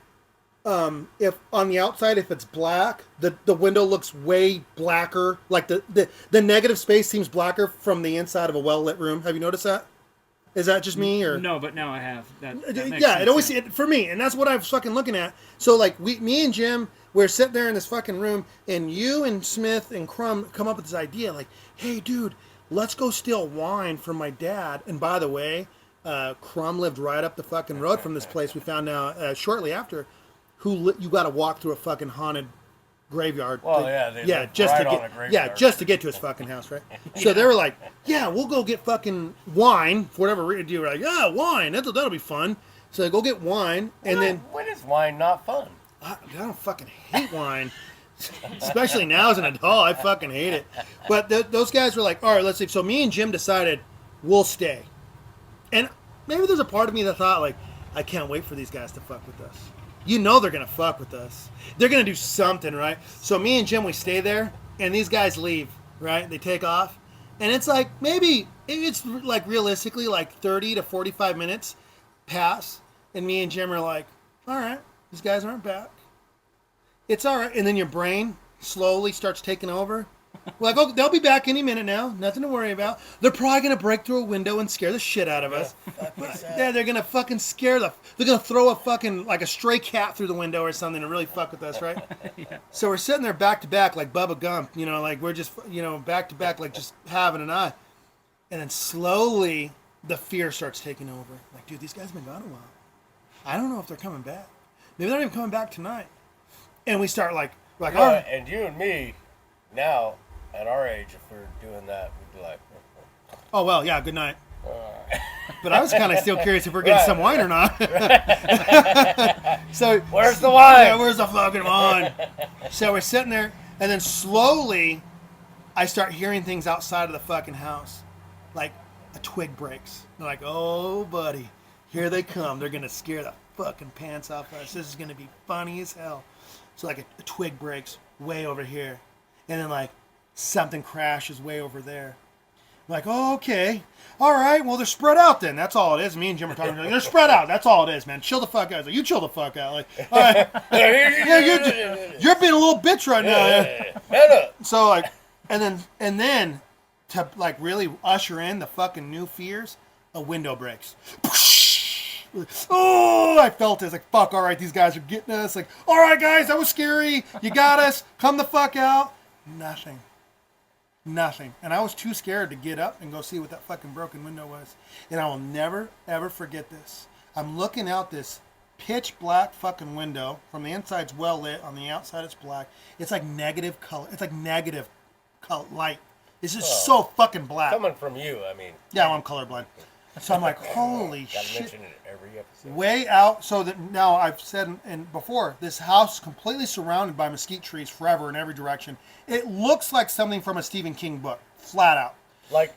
if on the outside, if it's black, the window looks way blacker. Like, the negative space seems blacker from the inside of a well-lit room. Have you noticed that? Is that just me, or no? But now I have that. Makes yeah, sense, it always for me, and that's what I was fucking looking at. So like me and Jim, we're sitting there in this fucking room, and you and Smith and Crumb come up with this idea, like, hey, dude, let's go steal wine from my dad. And by the way, Crumb lived right up the fucking road from this place. We found out shortly after, you got to walk through a fucking haunted graveyard. Well, just right to on get a graveyard. yeah, just to get to his fucking house, right? So they were like, yeah, we'll go get fucking wine for whatever reason. You were like, yeah, wine, that'll be fun. So they go get wine, and then when is wine not fun? I don't fucking hate wine, especially now as an adult. I fucking hate it. But those guys were like, all right, let's see. So me and Jim decided we'll stay, and maybe there's a part of me that thought, like, I can't wait for these guys to fuck with us. You know they're going to fuck with us. They're going to do something, right? So me and Jim, we stay there, and these guys leave, right? They take off. And it's like, maybe, it's like realistically like 30 to 45 minutes pass. And me and Jim are like, all right, these guys aren't back. It's all right. And then your brain slowly starts taking over. We're like, oh, they'll be back any minute now. Nothing to worry about. They're probably going to break through a window and scare the shit out of us. Yeah, they're going to fucking they're going to throw a fucking, like a stray cat through the window or something and really fuck with us, right? Yeah. So we're sitting there back to back like Bubba Gump, you know, like we're just, you know, back to back, like just having an eye. And then slowly the fear starts taking over. Like, dude, these guys have been gone a while. I don't know if they're coming back. Maybe they're not even coming back tonight. And we start like all right. And you and me, now, at our age, if we're doing that, we'd be like, oh, well, yeah, good night. But I was kind of still curious if we're getting some wine or not. So where's the wine? Yeah, where's the fucking wine? So we're sitting there, and then slowly, I start hearing things outside of the fucking house. Like, a twig breaks. They're like, oh, buddy, here they come. They're going to scare the fucking pants off us. This is going to be funny as hell. So, like, a twig breaks way over here. And then, like, something crashes way over there. I'm like, oh, okay. All right, well, they're spread out then. That's all it is. Me and Jim are talking. They're spread out. That's all it is, man. Chill the fuck out. Like, you chill the fuck out. Like, all right. Yeah, you're being a little bitch right now. So, like, and then to, like, really usher in the fucking new fears, a window breaks. Oh, I felt it. It's like, fuck, all right, these guys are getting us. Like, all right, guys, that was scary. You got us. Come the fuck out. Nothing. And I was too scared to get up and go see what that fucking broken window was. And I will never, ever forget this. I'm looking out this pitch black fucking window. From the inside's well lit. On the outside, it's black. It's like negative color. It's like negative color light. It's just so fucking black. Coming from you, I mean. Yeah, well, I'm colorblind. So I'm like, holy Gotta shit. mention it every episode. Way out, so that now I've said before, this house is completely surrounded by mesquite trees forever in every direction. It looks like something from a Stephen King book, flat out. Like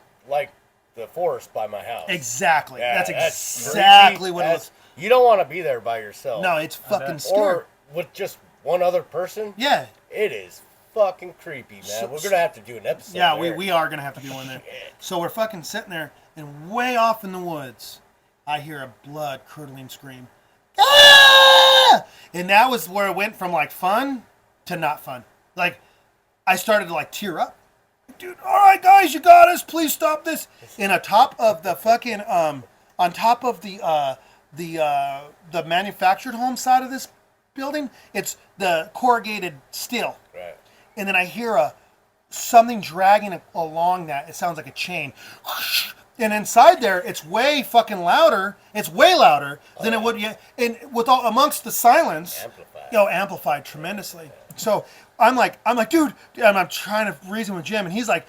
the forest by my house. Exactly. Yeah, that's exactly what it looks. You don't want to be there by yourself. No, it's fucking scary. Or with just one other person. Yeah. It is fucking creepy, man. We're gonna have to do an episode. Yeah, there. we are gonna have to do one there. So we're fucking sitting there, and way off in the woods, I hear a blood-curdling scream. Ah! And that was where it went from, like, fun to not fun. Like, I started to, like, tear up. Dude, all right, guys, you got us. Please stop this. And on top of the fucking, on top of the manufactured home side of this building, it's the corrugated steel. Right. And then I hear something dragging along that. It sounds like a chain. And inside there, it's way fucking louder. It's way louder than it would. And with amongst the silence, amplified tremendously. So I'm like, dude, and I'm trying to reason with Jim, and he's like,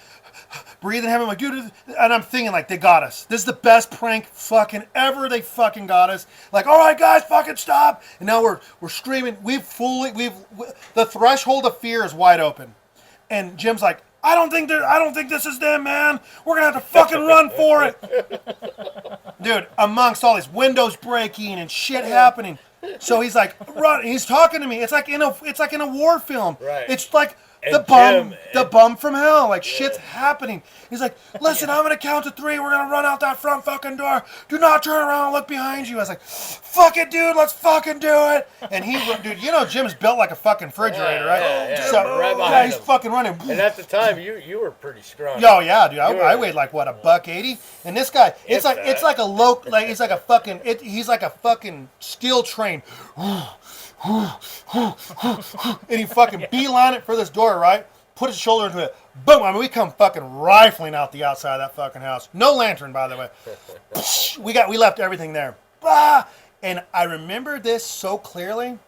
breathing heavy. I'm like, dude, and I'm thinking, like, they got us. This is the best prank fucking ever. They fucking got us. Like, all right, guys, fucking stop. And now we're screaming. The threshold of fear is wide open. And Jim's like, I don't think this is them, man. We're gonna have to fucking run for it. Dude, amongst all these windows breaking and shit happening. So he's like, run. He's talking to me. It's like in a war film. Right. It's like the bum from hell. Like, shit's happening. He's like, listen, I'm going to count to 3. We're going to run out that front fucking door. Do not turn around and look behind you. I was like, fuck it, dude. Let's fucking do it. And dude, you know Jim's built like a fucking refrigerator, right? Yeah. So, Right behind he's him. fucking running. And at the time, you were pretty scrawny. Oh yeah, dude. I weighed like what, $180, and this guy, it's like a low, like it's like a fucking, he's like a fucking steel train, and he fucking beeline it for this door, right? Put his shoulder into it, boom. I mean, we come fucking rifling out the outside of that fucking house. No lantern, by the way. we left everything there. Bah! And I remember this so clearly.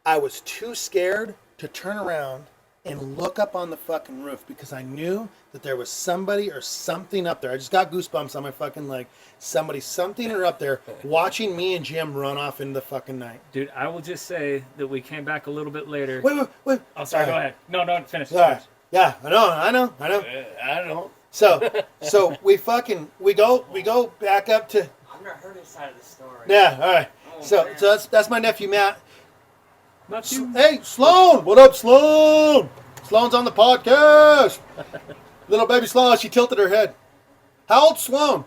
I was too scared to turn around and look up on the fucking roof because I knew that there was somebody or something up there. I just got goosebumps on my fucking leg. Something are up there watching me and Jim run off into the fucking night. Dude, I will just say that we came back a little bit later. Wait. Oh, sorry, go ahead. No, finish. Yeah, I know. I don't know. So we go back up to. I'm not heard this side of the story. Yeah, all right. Oh, So that's my nephew Matt. Not you. Hey, Sloan! What up, Sloan? Sloan's on the podcast. Little baby Sloan, she tilted her head. How old's Sloan?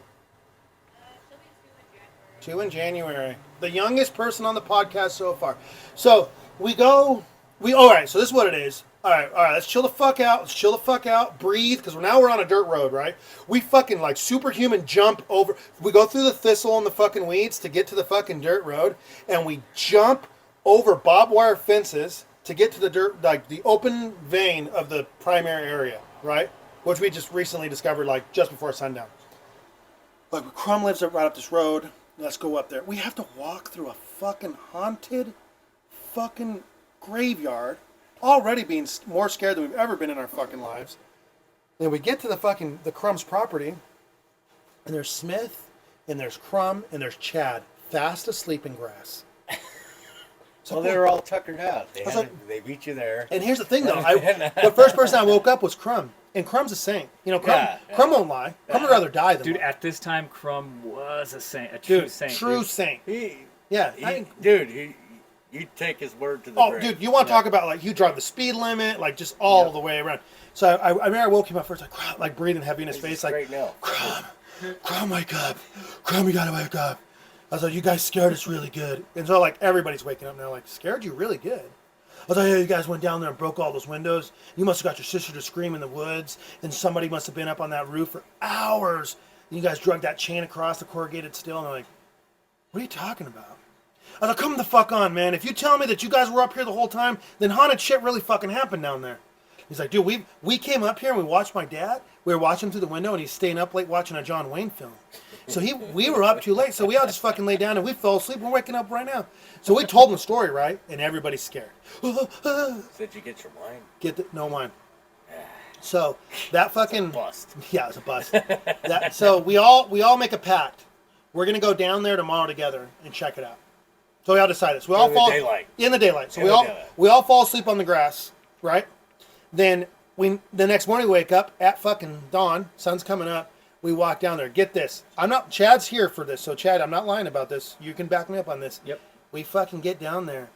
She'll be 2 in January. The youngest person on the podcast so far. So all right, so this is what it is. All right, let's chill the fuck out. Breathe, because now we're on a dirt road, right? We fucking like superhuman jump over. We go through the thistle and the fucking weeds to get to the fucking dirt road, and we jump over barbed wire fences to get to the dirt, like the open vein of the primary area, right? Which we just recently discovered, like just before sundown. Like, Crumb lives right up this road. Let's go up there. We have to walk through a fucking haunted fucking graveyard, already being more scared than we've ever been in our fucking lives. Then we get to the Crumb's property, and there's Smith, and there's Crumb, and there's Chad, fast asleep in grass. So they were all tuckered out. They beat you there. And here's the thing, though. The first person I woke up was Crumb. And Crumb's a saint. You know, Crumb won't lie. Crumb would rather die than lie. At this time, Crumb was a saint. A true saint. Saint. You'd take his word to the grave. Dude, you want to talk about, like, you drive the speed limit, like, just all the way around. So I remember I woke him up first, like breathing heavy in his face, like, Crumb, wake up. Crumb, you gotta wake up. I was like, you guys scared us really good. And so, like, everybody's waking up now, like, scared you really good. I was like, yeah, you guys went down there and broke all those windows. You must have got your sister to scream in the woods. And somebody must have been up on that roof for hours. And you guys drug that chain across the corrugated steel. And they're like, what are you talking about? I was like, come the fuck on, man. If you tell me that you guys were up here the whole time, then haunted shit really fucking happened down there. He's like, dude, we came up here and we watched my dad. We were watching him through the window, and he's staying up late watching a John Wayne film. So we were up too late, so we all just fucking lay down and we fell asleep. We're waking up right now. So we told him the story, right? And everybody's scared. Did you get your wine? No wine. So that fucking it's a bust. Yeah, it's a bust. So we all make a pact. We're gonna go down there tomorrow together and check it out. So we all decide this. We all fall in the daylight. So we all fall asleep on the grass, right? Then the next morning we wake up at fucking dawn. Sun's coming up. We walk down there. Get this. Chad's here for this. So Chad, I'm not lying about this. You can back me up on this. Yep. We fucking get down there.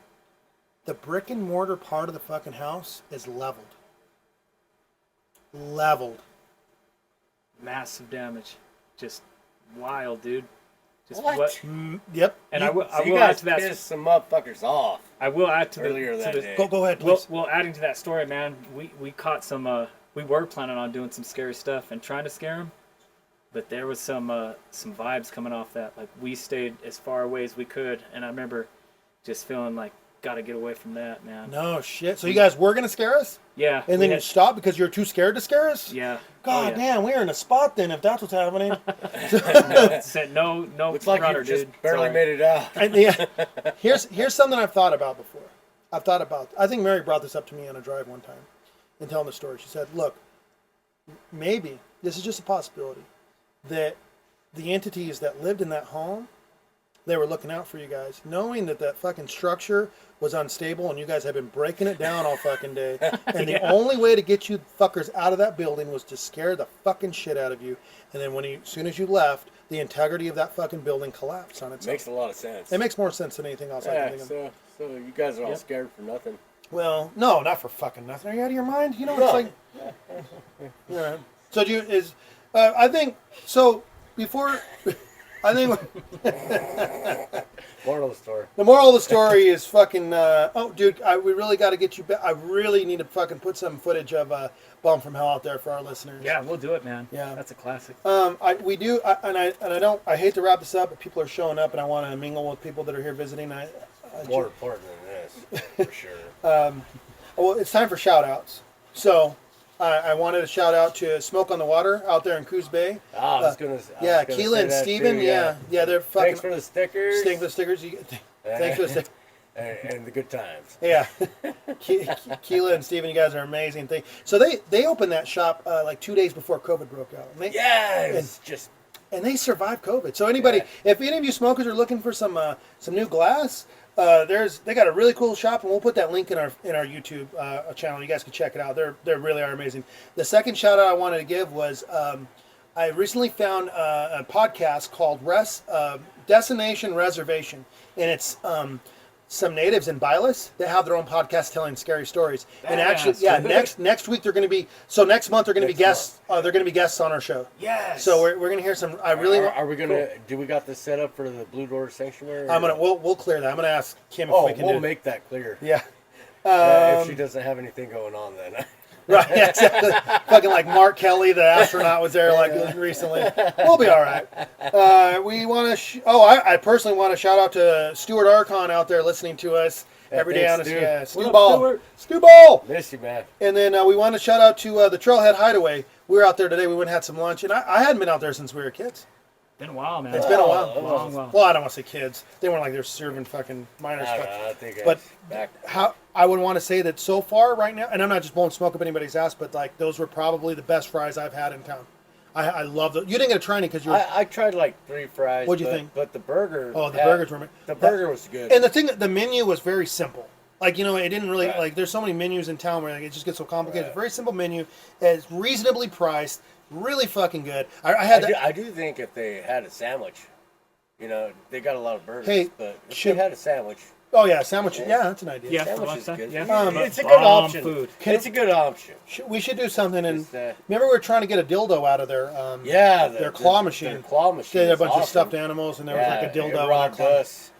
The brick and mortar part of the fucking house is leveled. Massive damage. Just wild, dude. Just what? Yep. And you, I will you add to that. Pissed some motherfuckers off. I will add to earlier that day. Go ahead, please. Well, adding to that story, man, we caught some. We were planning on doing some scary stuff and trying to scare them, but there was some vibes coming off that. Like, we stayed as far away as we could, and I remember just feeling like, gotta get away from that, man. No shit. So you guys were gonna scare us? Yeah. And then you stopped because you're too scared to scare us? Yeah. God damn, we're in a spot then if that's what's happening. no Looks like runner, you just dude. barely Sorry. made it out. Here's something I've thought about before. I think Mary brought this up to me on a drive one time and telling the story. She said, look, maybe this is just a possibility that the entities that lived in that home, they were looking out for you guys, knowing that fucking structure was unstable and you guys had been breaking it down all fucking day. And the only way to get you fuckers out of that building was to scare the fucking shit out of you. And then as soon as you left, the integrity of that fucking building collapsed on itself. Makes a lot of sense. It makes more sense than anything else I can think of. So you guys are all scared for nothing. Well, no, not for fucking nothing. Are you out of your mind? You know, it's like, yeah. So I think so. Before, I think Moral of the story. the moral of the story is fucking. Oh, dude, we really got to get you back. I really need to fucking put some footage of Bum from Hell out there for our listeners. Yeah, we'll do it, man. Yeah. That's a classic. We do, I don't. I hate to wrap this up, but people are showing up, and I want to mingle with people that are here visiting. More important than this, for sure. Well, it's time for shout outs. So I wanted to shout out to Smoke on the Water out there in Coos Bay. I was gonna Keela and Steven. Yeah, they're fucking. Thanks for the stickers. Thanks for the stickers. Thanks for the stickers. And the good times. Yeah. Keela and Steven, you guys are amazing. So they opened that shop like 2 days before COVID broke out. And they survived COVID. So if any of you smokers are looking for some new glass, they got a really cool shop, and we'll put that link in our YouTube channel. You guys can check it out. They really are amazing. The second shout out I wanted to give was I recently found a podcast called Destination Reservation, and it's some natives in Bylas that have their own podcast telling scary stories. And actually, next week they're going to be. So next month they're going to be guests. They're going to be guests on our show. Yes. So we're going to hear some. Are we going to? Do we got this set up for the Blue Door Sanctuary? We'll clear that. I'm going to ask Kim if we can. We'll make that clear. Yeah. If she doesn't have anything going on, then. Right, yeah, exactly. Fucking like Mark Kelly, the astronaut, was there like recently. We'll be all right. We want to. I personally want to shout out to Stuart Archon out there listening to us every day on us. Stu Ball. Miss you, man. And then we want to shout out to the Trailhead Hideaway. We were out there today. We went and had some lunch, and I hadn't been out there since we were kids. Been a while, man. It's been a while. Long. Well, I don't want to say kids. They weren't like they're serving fucking minors. I would want to say that so far right now, and I'm not just blowing smoke up anybody's ass, but like those were probably the best fries I've had in town. I love them. You didn't get to try any because you were... I tried like 3 fries. What'd you think? But the burger... Oh, the burgers were... The burger was good. And the menu was very simple. Like, it didn't really... Right. Like, there's so many menus in town where it just gets so complicated. Right. Very simple menu. It's reasonably priced. Really fucking good. I do think if they had a sandwich, they got a lot of burgers, but if they had a sandwich... Oh, yeah, sandwich. Yeah, that's an idea. Yeah, sandwich is good. Yeah. It's a good option. Food. It's a good option. We should do something. And remember, we were trying to get a dildo out of their their claw machine. Their claw machine. They had a bunch of stuffed animals, and there was like a dildo.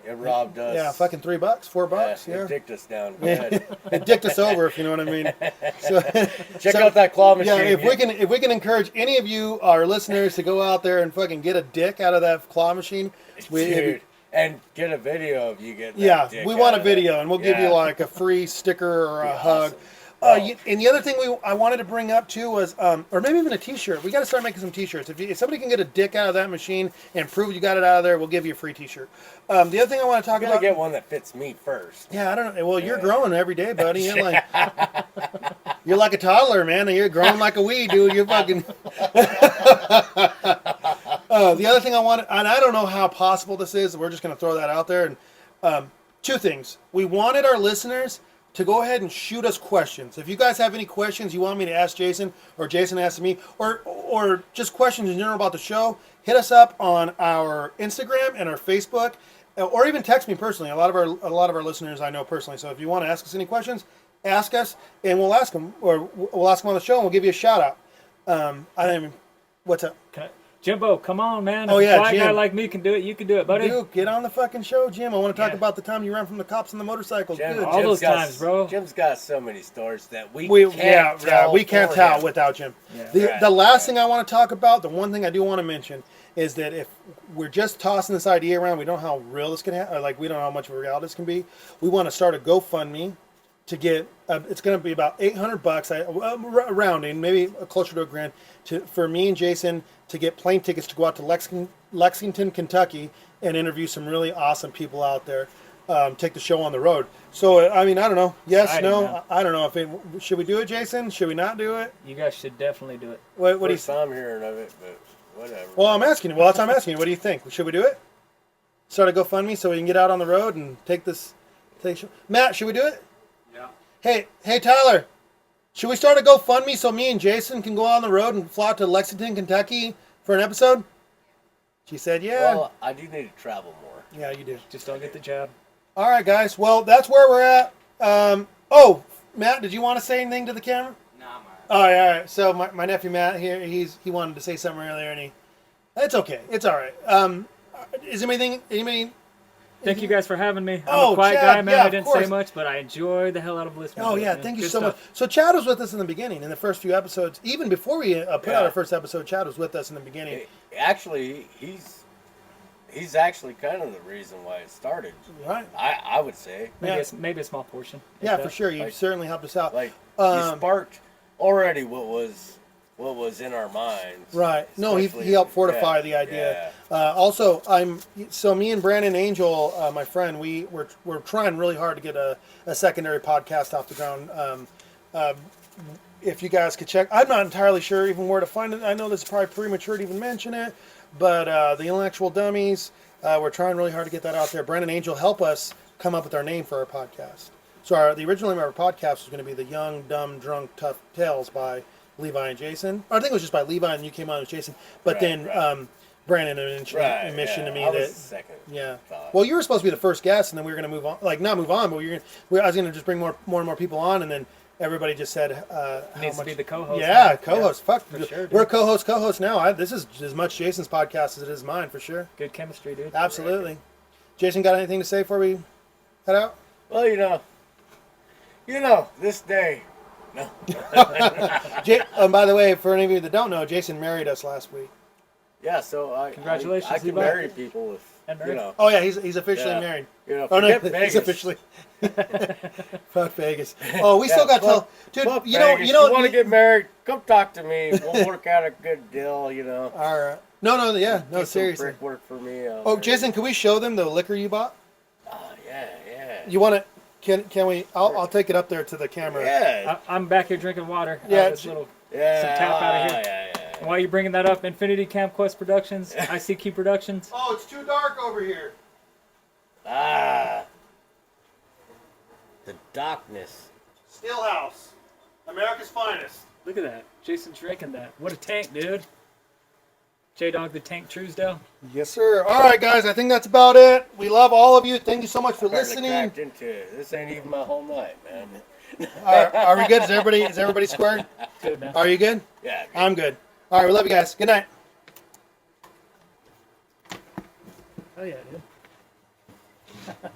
It robbed us. Yeah, fucking $3, $4. Yeah. It dicked us down. It dicked us over, if you know what I mean. So, check out that claw machine. Yeah, if we can encourage any of you, our listeners, to go out there and fucking get a dick out of that claw machine, and get a video of you getting that dick we want a video, and we'll give you like a free sticker or a hug. And the other thing I wanted to bring up too was, or maybe even a T-shirt. We got to start making some T-shirts. If somebody can get a dick out of that machine and prove you got it out of there, we'll give you a free T-shirt. The other thing I want to talk about. Get one that fits me first. Yeah, I don't know. Well, you're growing every day, buddy. You're like a toddler, man. You're growing like a weed, dude. You're fucking. The other thing I wanted, and I don't know how possible this is. We're just going to throw that out there. And 2 things. We wanted our listeners to go ahead and shoot us questions. If you guys have any questions you want me to ask Jason, or Jason asks me, or just questions in general about the show, hit us up on our Instagram and our Facebook, or even text me personally. A lot of our listeners I know personally. So if you want to ask us any questions, ask us, and we'll ask them, or we'll ask them on the show, and we'll give you a shout out. What's up? Jimbo, come on, man. Oh, if yeah, a fly Jim. guy like me can do it, you can do it, buddy. Dude, get on the fucking show, Jim. I want to talk about the time you ran from the cops on the motorcycles. Jim, Good. All those times, bro. Jim's got so many stories that we can't tell without Jim. Yeah. The last thing I want to talk about, the one thing I do want to mention, is that if we're just tossing this idea around, we don't know how real this can happen, we don't know how much of a reality this can be. We want to start a GoFundMe to get, it's going to be about $800, rounding, maybe closer to $1,000, for me and Jason to get plane tickets to go out to Lexington, Kentucky, and interview some really awesome people out there. Take the show on the road. So, I mean, I don't know. Yes, exciting, no, man. I don't know. Should we do it, Jason? Should we not do it? You guys should definitely do it. What do you think? I'm hearing of it, but whatever. Well, I'm asking you. Well, that's what I'm asking you. What do you think? Should we do it? Start a GoFundMe so we can get out on the road and take this. Matt, should we do it? Yeah. Hey, Tyler. Should we start a GoFundMe so me and Jason can go out on the road and fly to Lexington, Kentucky for an episode? She said, yeah. Well, I do need to travel more. Yeah, you do. Just don't get the jab. All right, guys. Well, that's where we're at. Oh, Matt, did you want to say anything to the camera? Nah, man. All right. So my nephew Matt here, he wanted to say something earlier, and it's okay. It's all right. Is anybody? Thank you guys for having me. I'm Oh, a quiet Chad, guy, man. yeah, I of didn't course. say much, but I enjoyed the hell out of listening. Oh to it, yeah, man. thank you Good so stuff. much. So Chad was with us in the beginning, in the first few episodes. Even before we put out our first episode, Chad was with us in the beginning. Actually, he's actually kind of the reason why it started. Right. I would say. Maybe a small portion. Yeah, for sure. You certainly helped us out. Like you sparked already what was in our minds. Right. No, he helped fortify the idea. Yeah. Also, me and Brandon Angel, my friend, we're trying really hard to get a secondary podcast off the ground. If you guys could check, I'm not entirely sure even where to find it. I know this is probably premature to even mention it, but the Intellectual Dummies, we're trying really hard to get that out there. Brandon Angel helped us come up with our name for our podcast. So the original name of our podcast was going to be The Young, Dumb, Drunk, Tough Tales by Levi and Jason. I think it was just by Levi and you came on as Jason. But Brandon mentioned to me that second. Yeah. Thought. Well, you were supposed to be the first guest, and then we were going to move on. Like not move on, but I was going to just bring more and more people on, and then everybody just said Needs to be the co-host. Yeah, co-host. Yeah, Fuck, for sure, dude. we're co-host now. This is as much Jason's podcast as it is mine, for sure. Good chemistry, dude. Absolutely. Jason, got anything to say before we head out? Well, you know, this day. No. By the way, for any of you that don't know, Jason married us last week. Yeah, so Congratulations, I can Levi. marry people And if married. Oh yeah, he's officially married. You know, Oh no, forget he's Vegas. officially. Fuck Vegas. Oh, we still got to dude. Fuck You know, Vegas. you know. want to get married? Come talk to me. We'll work out a good deal. You know. All right. No, yeah, no, Get some seriously. brick work for me. Oh, Jason, can we show them the liquor you bought? Oh, yeah. You want it? Can we? I'll take it up there to the camera. Yeah. I'm back here drinking water. Yeah, This little Yeah. some tap out of here. Yeah. And while you're bringing that up, Infinity Camp Quest Productions, ICQ Productions. Oh, it's too dark over here. The darkness. Stillhouse, America's finest. Look at that. Jason's drinking that. What a tank, dude. J-Dog the Tank Truesdell. Yes, sir. All right, guys. I think that's about it. We love all of you. Thank you so much for listening. Cracked into it. This ain't even my whole night, man. Are we good? Is everybody squared? Good, man. Are you good? Yeah. I'm good. All right. We love you guys. Good night. Oh, yeah, dude.